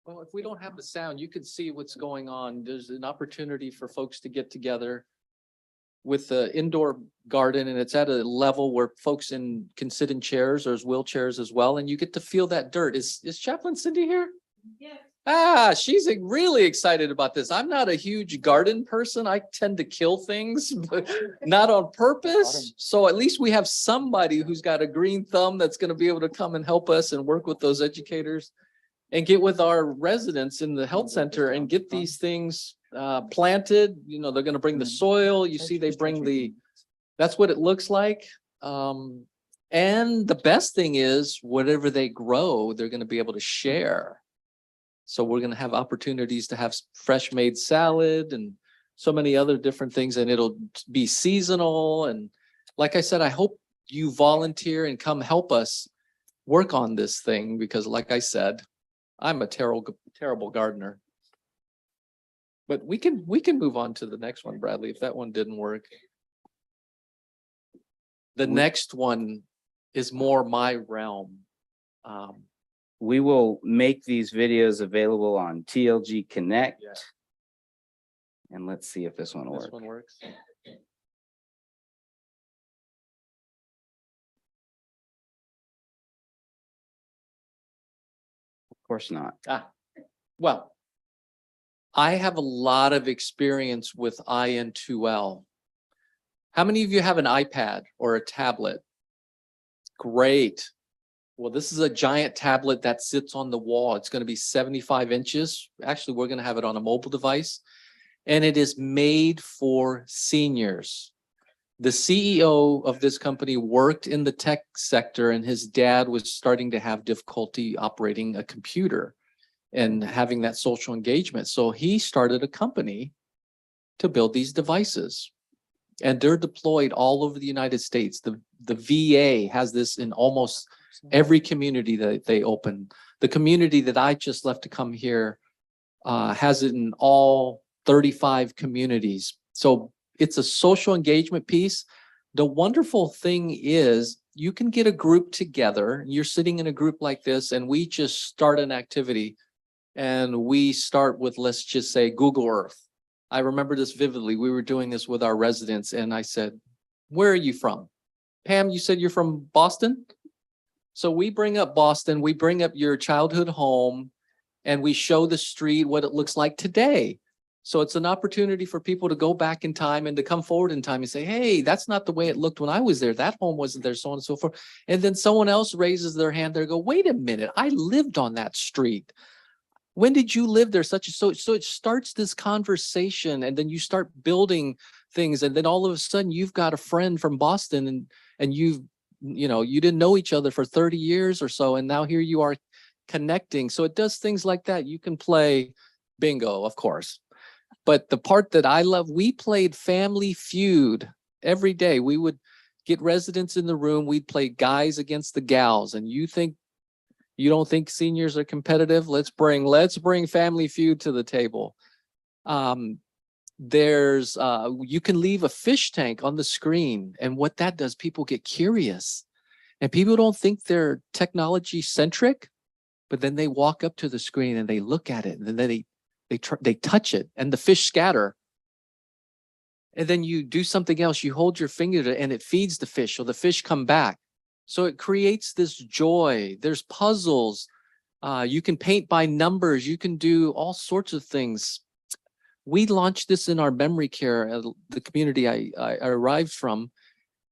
Well, if we don't have the sound, you can see what's going on. There's an opportunity for folks to get together with the indoor garden, and it's at a level where folks can sit in chairs. There's wheelchairs as well, and you get to feel that dirt. Is Chaplain Cindy here? Yes. Ah, she's really excited about this. I'm not a huge garden person. I tend to kill things, but not on purpose. So at least we have somebody who's got a green thumb that's going to be able to come and help us and work with those educators and get with our residents in the health center and get these things planted. You know, they're going to bring the soil. You see, they bring that's what it looks like. And the best thing is whatever they grow, they're going to be able to share. So we're going to have opportunities to have fresh made salad and so many other different things, and it'll be seasonal. And like I said, I hope you volunteer and come help us work on this thing, because like I said, I'm a terrible gardener. But we can move on to the next one, Bradley, if that one didn't work. The next one is more my realm. We will make these videos available on TLG Connect. Yeah. And let's see if this one will This work. one works. Of course not. Well, I have a lot of experience with IN2L. How many of you have an iPad or a tablet? Great. Well, this is a giant tablet that sits on the wall. It's going to be 75 inches. Actually, we're going to have it on a mobile device, and it is made for seniors. The CEO of this company worked in the tech sector, and his dad was starting to have difficulty operating a computer and having that social engagement. So he started a company to build these devices, and they're deployed all over the United States. The VA has this in almost every community that they open. The community that I just left to come here has it in all 35 communities. So it's a social engagement piece. The wonderful thing is you can get a group together. You're sitting in a group like this, and we just start an activity, and we start with, let's just say, Google Earth. I remember this vividly. We were doing this with our residents, and I said, where are you from? Pam, you said you're from Boston? So we bring up Boston, we bring up your childhood home, and we show the street what it looks like today. So it's an opportunity for people to go back in time and to come forward in time and say, hey, that's not the way it looked when I was there. That home wasn't there, so on and so forth. And then someone else raises their hand there, go, wait a minute, I lived on that street. When did you live there? So it starts this conversation, and then you start building things. And then all of a sudden you've got a friend from Boston, and you didn't know each other for 30 years or so. And now here you are connecting. So it does things like that. You can play bingo, of course. But the part that I love, we played Family Feud every day. We would get residents in the room. We'd play guys against the gals. And you don't think seniors are competitive? Let's bring Family Feud to the table. You can leave a fish tank on the screen. And what that does, people get curious. And people don't think they're technology centric, but then they walk up to the screen and they look at it, and then they touch it, and the fish scatter. And then you do something else. You hold your finger to, and it feeds the fish, or the fish come back. So it creates this joy. There's puzzles. You can paint by numbers. You can do all sorts of things. We launched this in our memory care, the community I arrived from,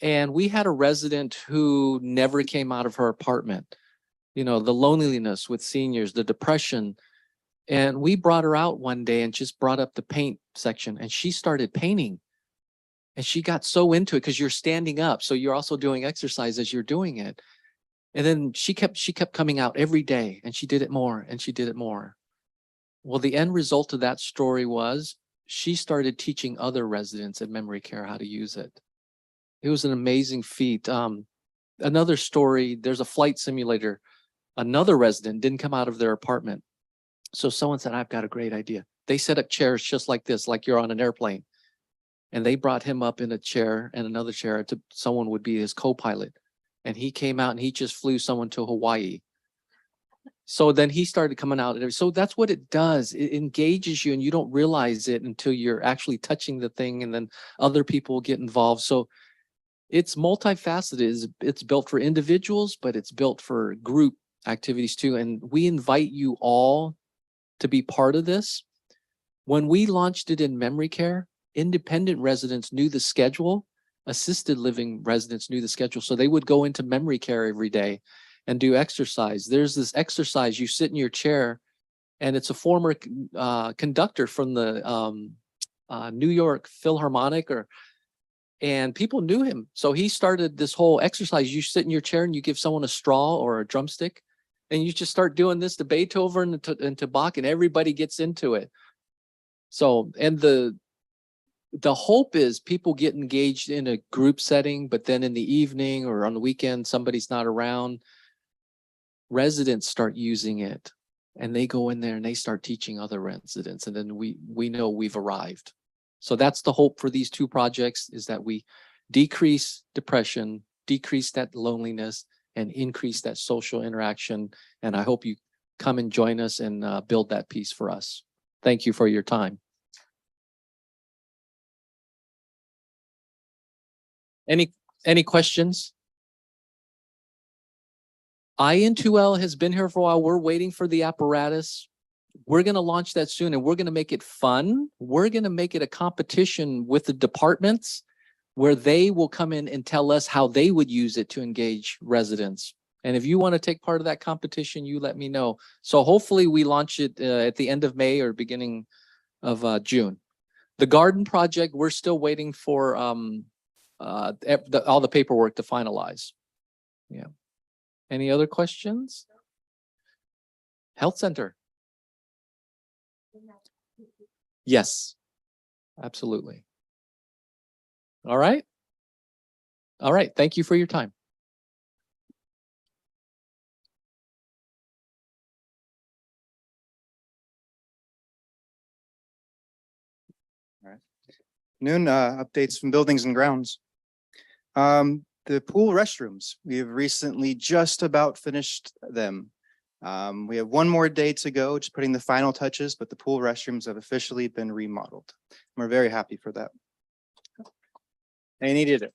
and we had a resident who never came out of her apartment. The loneliness with seniors, the depression. And we brought her out one day and just brought up the paint section, and she started painting. And she got so into it because you're standing up. So you're also doing exercise as you're doing it. And then she kept coming out every day, and she did it more and she did it more. Well, the end result of that story was she started teaching other residents at memory care how to use it. It was an amazing feat. Another story, there's a flight simulator. Another resident didn't come out of their apartment. So someone said, I've got a great idea. They set up chairs just like this, like you're on an airplane. And they brought him up in a chair and another chair to someone would be his co-pilot. And he came out and he just flew someone to Hawaii. So then he started coming out. So that's what it does. It engages you, and you don't realize it until you're actually touching the thing, and then other people get involved. So it's multifaceted. It's built for individuals, but it's built for group activities too. And we invite you all to be part of this. When we launched it in memory care, independent residents knew the schedule, assisted living residents knew the schedule. So they would go into memory care every day and do exercise. There's this exercise, you sit in your chair, and it's a former conductor from the New York Philharmonic, and people knew him. So he started this whole exercise. You sit in your chair and you give someone a straw or a drumstick, and you just start doing this to Beethoven and to Bach, and everybody gets into it. So, and the hope is people get engaged in a group setting, but then in the evening or on the weekend, somebody's not around, residents start using it, and they go in there and they start teaching other residents. And then we know we've arrived. So that's the hope for these two projects, is that we decrease depression, decrease that loneliness, and increase that social interaction. And I hope you come and join us and build that piece for us. Thank you for your time. Any questions? IN2L has been here for a while. We're waiting for the apparatus. We're going to launch that soon, and we're going to make it fun. We're going to make it a competition with the departments where they will come in and tell us how they would use it to engage residents. And if you want to take part of that competition, you let me know. So hopefully we launch it at the end of May or beginning of June. The garden project, we're still waiting for all the paperwork to finalize. Yeah. Any other questions? Health center. Yes, absolutely. All right. All right. Thank you for your time. All right. Noon updates from buildings and grounds. The pool restrooms, we have recently just about finished them. We have one more day to go, just putting the final touches, but the pool restrooms have officially been remodeled. We're very happy for that. They needed it.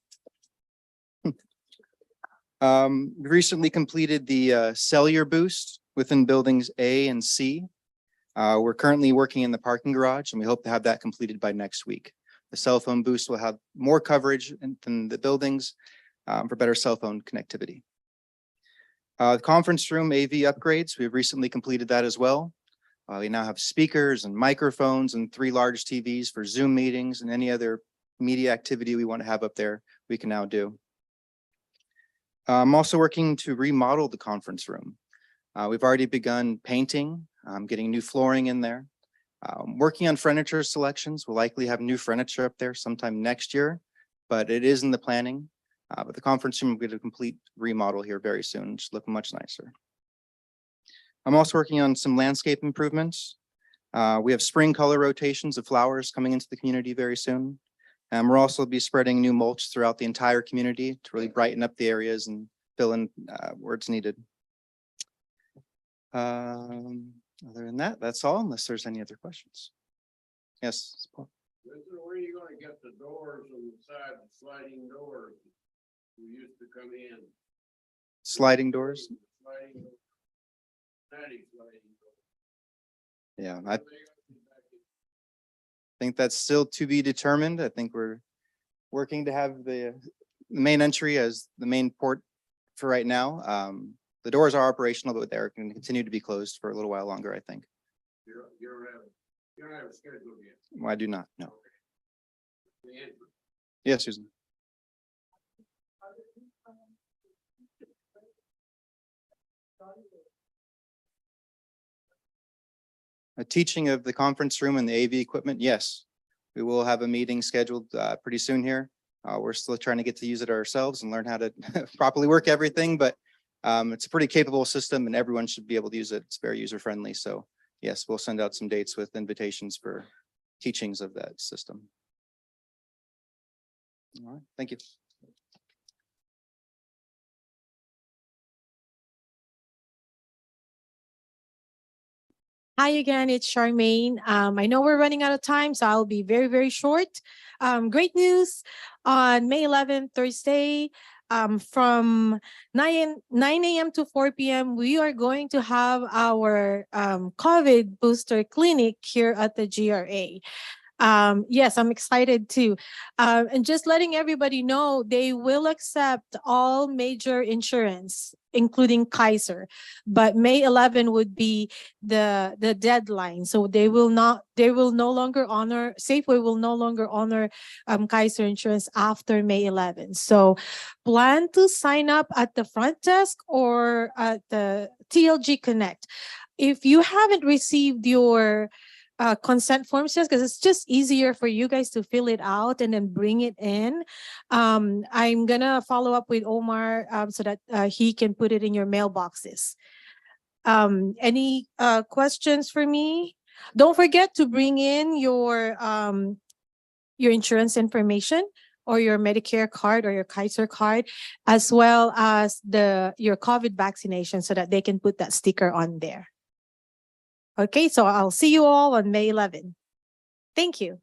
We recently completed the cellular boost within buildings A and C. We're currently working in the parking garage and we hope to have that completed by next week. The cell phone boost will have more coverage than the buildings for better cell phone connectivity. The conference room AV upgrades, we've recently completed that as well. We now have speakers and microphones and 3 large TVs for Zoom meetings and any other media activity we want to have up there, we can now do. I'm also working to remodel the conference room. We've already begun painting, getting new flooring in there. Working on furniture selections. We'll likely have new furniture up there sometime next year, but it is in the planning. But the conference room will get a complete remodel here very soon, just look much nicer. I'm also working on some landscape improvements. We have spring color rotations of flowers coming into the community very soon. And we'll also be spreading new mulch throughout the entire community to really brighten up the areas and fill in where it's needed. Other than that, that's all, unless there's any other questions. Yes. Paul. Where are you gonna get the doors on the side, the sliding doors you used to come in? Sliding doors? Sliding doors. Sliding doors. Yeah, I think that's still to be determined. I think we're working to have the main entry as the main port for right now. The doors are operational, but they're going to continue to be closed for a little while longer, I think. You don't have a schedule yet. Well, I do not, no. The entrance. Yes, Susan. A teaching of the conference room and the AV equipment, yes. We will have a meeting scheduled pretty soon here. We're still trying to get to use it ourselves and learn how to properly work everything, but it's a pretty capable system and everyone should be able to use it. It's very user friendly. So yes, we'll send out some dates with invitations for teachings of that system. All right, thank you. Hi again, it's Charmaine. I know we're running out of time, so I'll be very, very short. Great news on May 11th, Thursday, from 9 a.m. to 4 p.m. We are going to have our COVID booster clinic here at the GRA. Yes, I'm excited too. And just letting everybody know, they will accept all major insurance, including Kaiser, but May 11 would be the deadline. So they will no longer honor, Safeway will no longer honor Kaiser insurance after May 11. So plan to sign up at the front desk or at the TLG Connect. If you haven't received your consent forms, just because it's just easier for you guys to fill it out and then bring it in. I'm gonna follow up with Omar so that he can put it in your mailboxes. Any questions for me? Don't forget to bring in your insurance information or your Medicare card or your Kaiser card, as well as your COVID vaccination so that they can put that sticker on there. Okay, so I'll see you all on May 11. Thank you.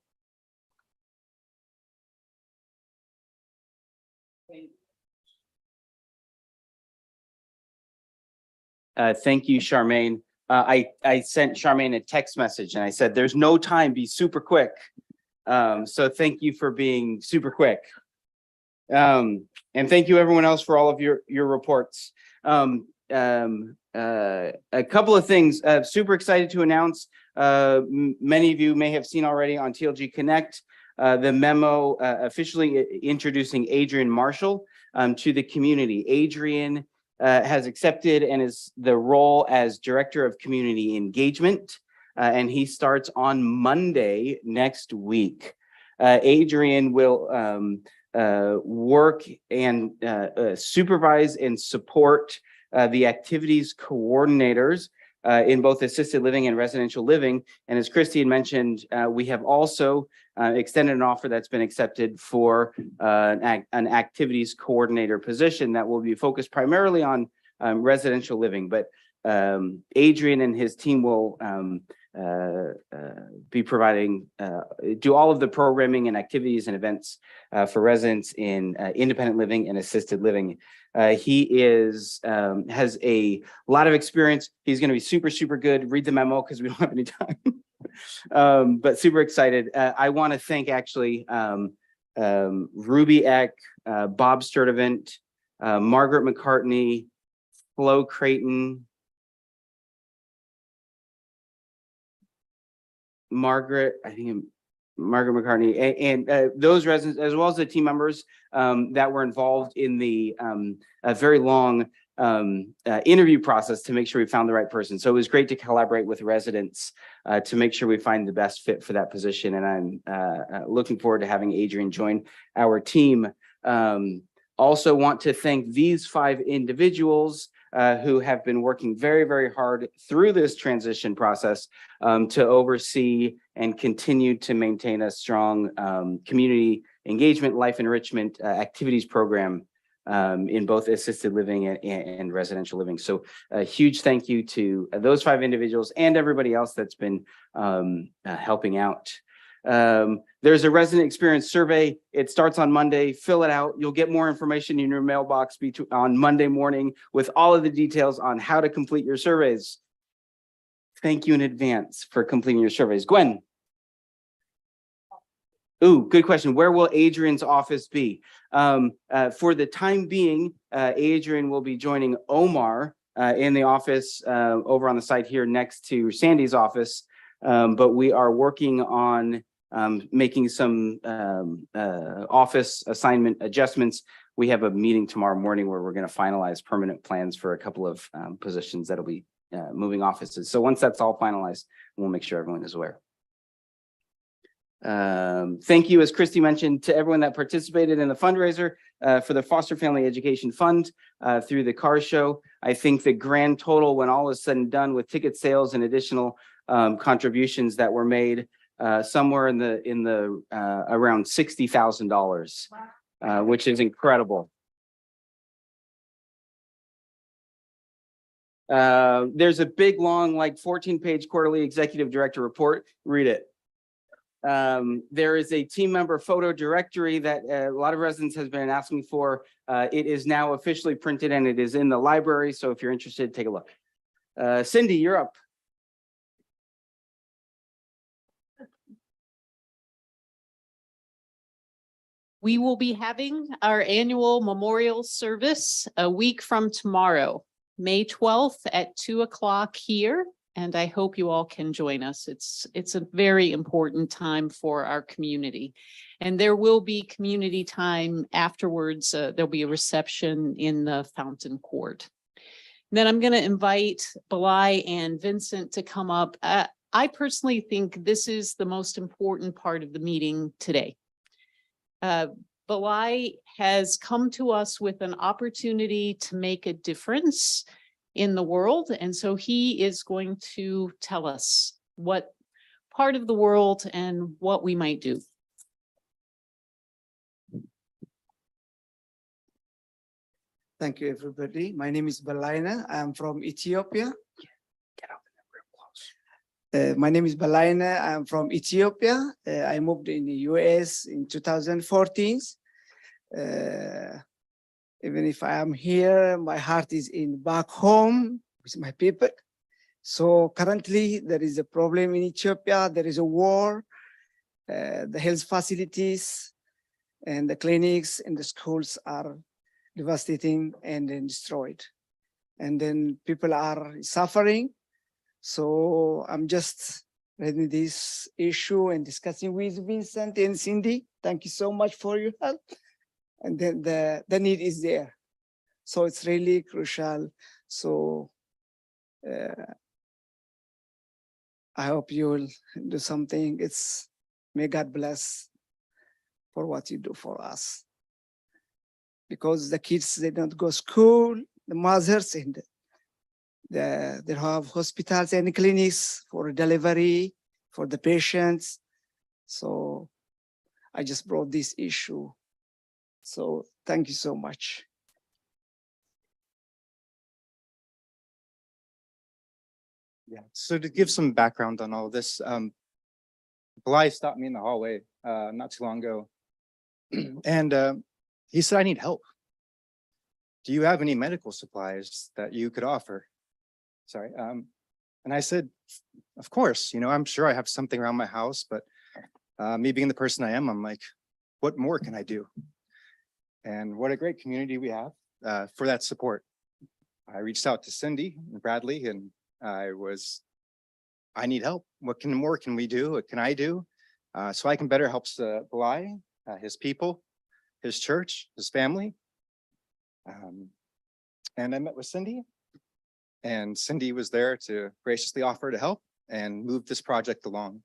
Thank you, Charmaine. I sent Charmaine a text message and I said, there's no time, be super quick. So thank you for being super quick. And thank you everyone else for all of your reports. A couple of things, super excited to announce, many of you may have seen already on TLG Connect, the memo officially introducing Adrian Marshall to the community. Adrian has accepted and is the role as Director of Community Engagement, and he starts on Monday next week. Adrian will work and supervise and support the activities coordinators in both assisted living and residential living. And as Christine mentioned, we have also extended an offer that's been accepted for an activities coordinator position that will be focused primarily on residential living. But Adrian and his team will be providing, do all of the programming and activities and events for residents in independent living and assisted living. He has a lot of experience. He's going to be super, super good. Read the memo because we don't have any time. But super excited. I want to thank actually Ruby Eck, Bob Sturdivant, Margaret McCartney, Flo Creighton, Margaret McCartney, and those residents, as well as the team members that were involved in the a very long interview process to make sure we found the right person. So it was great to collaborate with residents to make sure we find the best fit for that position. And I'm looking forward to having Adrian join our team. Also want to thank these 5 individuals who have been working very, very hard through this transition process to oversee and continue to maintain a strong community engagement, life enrichment activities program in both assisted living and residential living. So a huge thank you to those 5 individuals and everybody else that's been helping out. There's a resident experience survey. It starts on Monday. Fill it out. You'll get more information in your mailbox on Monday morning with all of the details on how to complete your surveys. Thank you in advance for completing your surveys. Gwen. Ooh, good question. Where will Adrian's office be? For the time being, Adrian will be joining Omar in the office over on the site here next to Sandy's office. But we are working on making some office assignment adjustments. We have a meeting tomorrow morning where we're going to finalize permanent plans for a couple of positions that'll be moving offices. So once that's all finalized, we'll make sure everyone is aware. Thank you, as Christy mentioned, to everyone that participated in the fundraiser for the Foster Family Education Fund through the car show. I think the grand total, when all is said and done with ticket sales and additional contributions that were made, somewhere in the around $60,000, which is incredible. There's a big, long, like 14-page quarterly executive director report. Read it. There is a team member photo directory that a lot of residents has been asking for. It is now officially printed and it is in the library. So if you're interested, take a look. Cindy, you're up. We will be having our annual memorial service a week from tomorrow, May 12th at 2 o'clock here. And I hope you all can join us. It's a very important time for our community. And there will be community time afterwards. There'll be a reception in the Fountain Court. Then I'm going to invite Balai and Vincent to come up. I personally think this is the most important part of the meeting today. Balai has come to us with an opportunity to make a difference in the world. And so he is going to tell us what part of the world and what we might do. Thank you, everybody. My name is Balaina. I'm from Ethiopia. My name is Balaina. I'm from Ethiopia. I moved in the US in 2014. Even if I am here, my heart is back home with my people. So currently there is a problem in Ethiopia. There is a war. The health facilities and the clinics and the schools are devastating and then destroyed. And then people are suffering. So I'm just reading this issue and discussing with Vincent and Cindy. Thank you so much for your help. And then the need is there. So it's really crucial. So I hope you will do something. May God bless for what you do for us. Because the kids, they don't go to school, the mothers, and they have hospitals and clinics for delivery, for the patients. So I just brought this issue. So thank you so much. Yeah, so to give some background on all of this, Bly stopped me in the hallway not too long ago. And he said, I need help. Do you have any medical supplies that you could offer? Sorry. And I said, of course, I'm sure I have something around my house, but me being the person I am, I'm like, what more can I do? And what a great community we have for that support. I reached out to Cindy and Bradley and I need help. What more can we do? What can I do? So I can better help Bly, his people, his church, his family. And I met with Cindy, and Cindy was there to graciously offer to help and move this project along.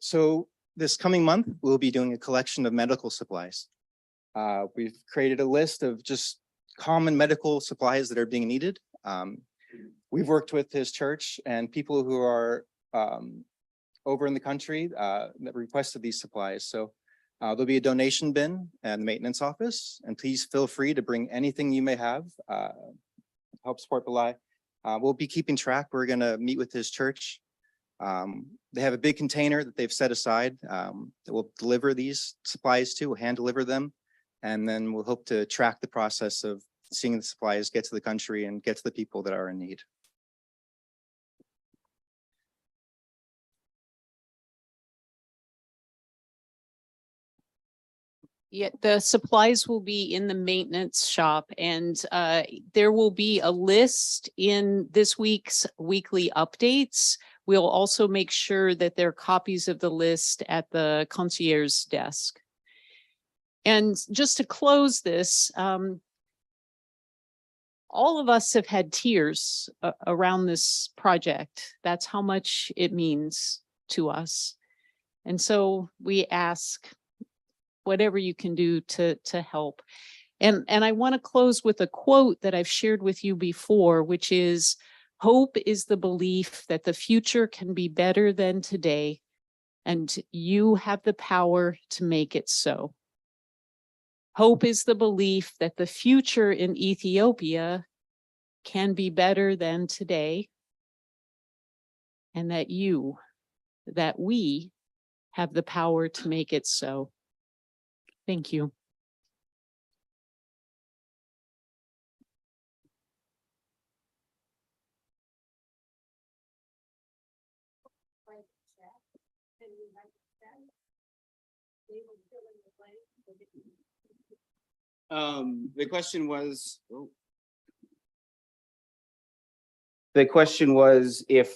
So this coming month, we'll be doing a collection of medical supplies. We've created a list of just common medical supplies that are being needed. We've worked with his church and people who are over in the country that requested these supplies. So there'll be a donation bin and the maintenance office, and please feel free to bring anything you may have to help support Bly. We'll be keeping track. We're gonna meet with his church. They have a big container that they've set aside that we'll deliver these supplies to, we'll hand deliver them. And then we'll hope to track the process of seeing the supplies get to the country and get to the people that are in need. Yeah, the supplies will be in the maintenance shop, and there will be a list in this week's weekly updates. We'll also make sure that there are copies of the list at the concierge desk. And just to close this, all of us have had tears around this project. That's how much it means to us. And so we ask whatever you can do to help. And I want to close with a quote that I've shared with you before, which is, hope is the belief that the future can be better than today, and you have the power to make it so. Hope is the belief that the future in Ethiopia can be better than today, and that we have the power to make it so. Thank you. The question was if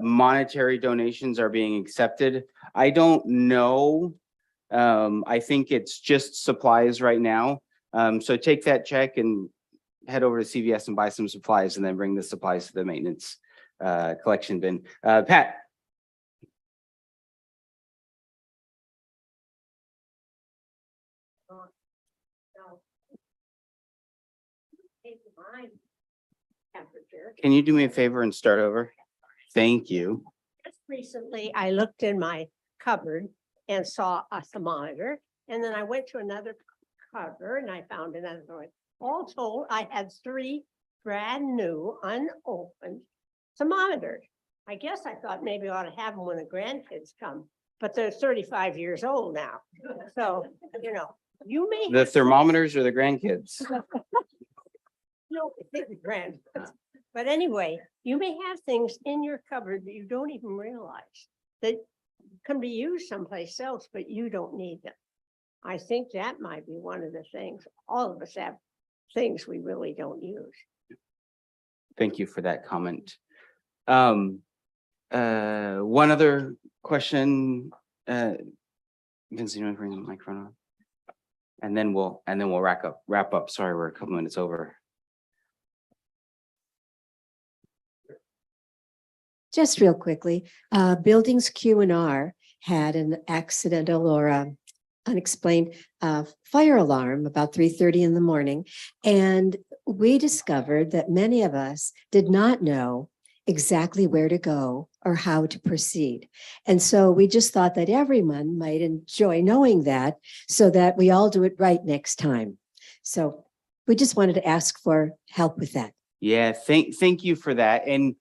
monetary donations are being accepted. I don't know. I think it's just supplies right now. So take that check and head over to CVS and buy some supplies, and then bring the supplies to the maintenance collection bin. Pat. Can you do me a favor and start over? Thank you. Just recently, I looked in my cupboard and saw a thermometer, and then I went to another cupboard and I found another one. All told, I had 3 brand new unopened thermometers. I guess I thought maybe I ought to have them when the grandkids come, but they're 35 years old now. So, you may. The thermometers or the grandkids? No, it's grandkids. But anyway, you may have things in your cupboard that you don't even realize that can be used someplace else, but you don't need them. I think that might be one of the things. All of us have things we really don't use. Thank you for that comment. One other question. Vince, you want to bring the microphone on? And then we'll wrap up. Sorry, we're a couple minutes over. Just real quickly, Buildings Q&R had an accidental or unexplained fire alarm about 3:30 in the morning. And we discovered that many of us did not know exactly where to go or how to proceed. And so we just thought that everyone might enjoy knowing that, so that we all do it right next time. So we just wanted to ask for help with that. Yeah, thank you for that. And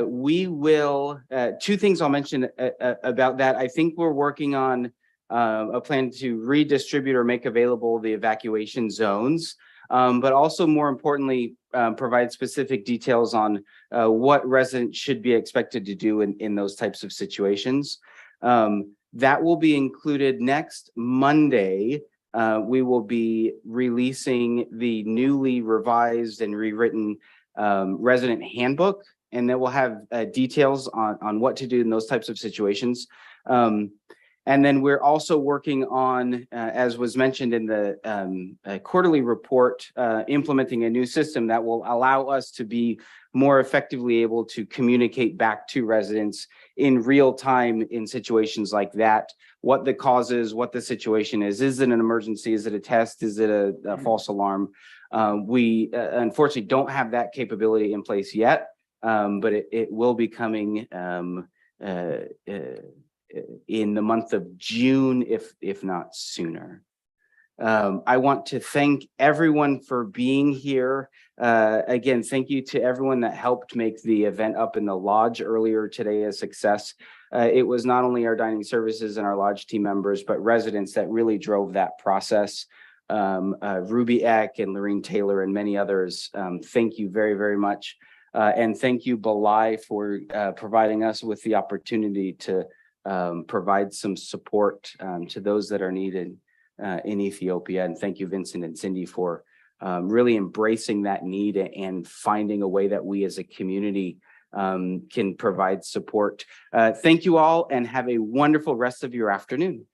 we will, two things I'll mention about that. I think we're working on a plan to redistribute or make available the evacuation zones. But also more importantly, provide specific details on what residents should be expected to do in those types of situations. That will be included next Monday. We will be releasing the newly revised and rewritten resident handbook, and that will have details on what to do in those types of situations. And then we're also working on, as was mentioned in the quarterly report, implementing a new system that will allow us to be more effectively able to communicate back to residents in real time in situations like that, what the cause is, what the situation is it an emergency, is it a test, is it a false alarm? We unfortunately don't have that capability in place yet, but it will be coming in the month of June, if not sooner. I want to thank everyone for being here. Again, thank you to everyone that helped make the event up in the lodge earlier today a success. It was not only our dining services and our lodge team members, but residents that really drove that process. Ruby Eck and Lorene Taylor and many others. Thank you very, very much. And thank you, Belay, for providing us with the opportunity to provide some support to those that are needed in Ethiopia. And thank you, Vincent and Cindy, for really embracing that need and finding a way that we as a community can provide support. Thank you all and have a wonderful rest of your afternoon.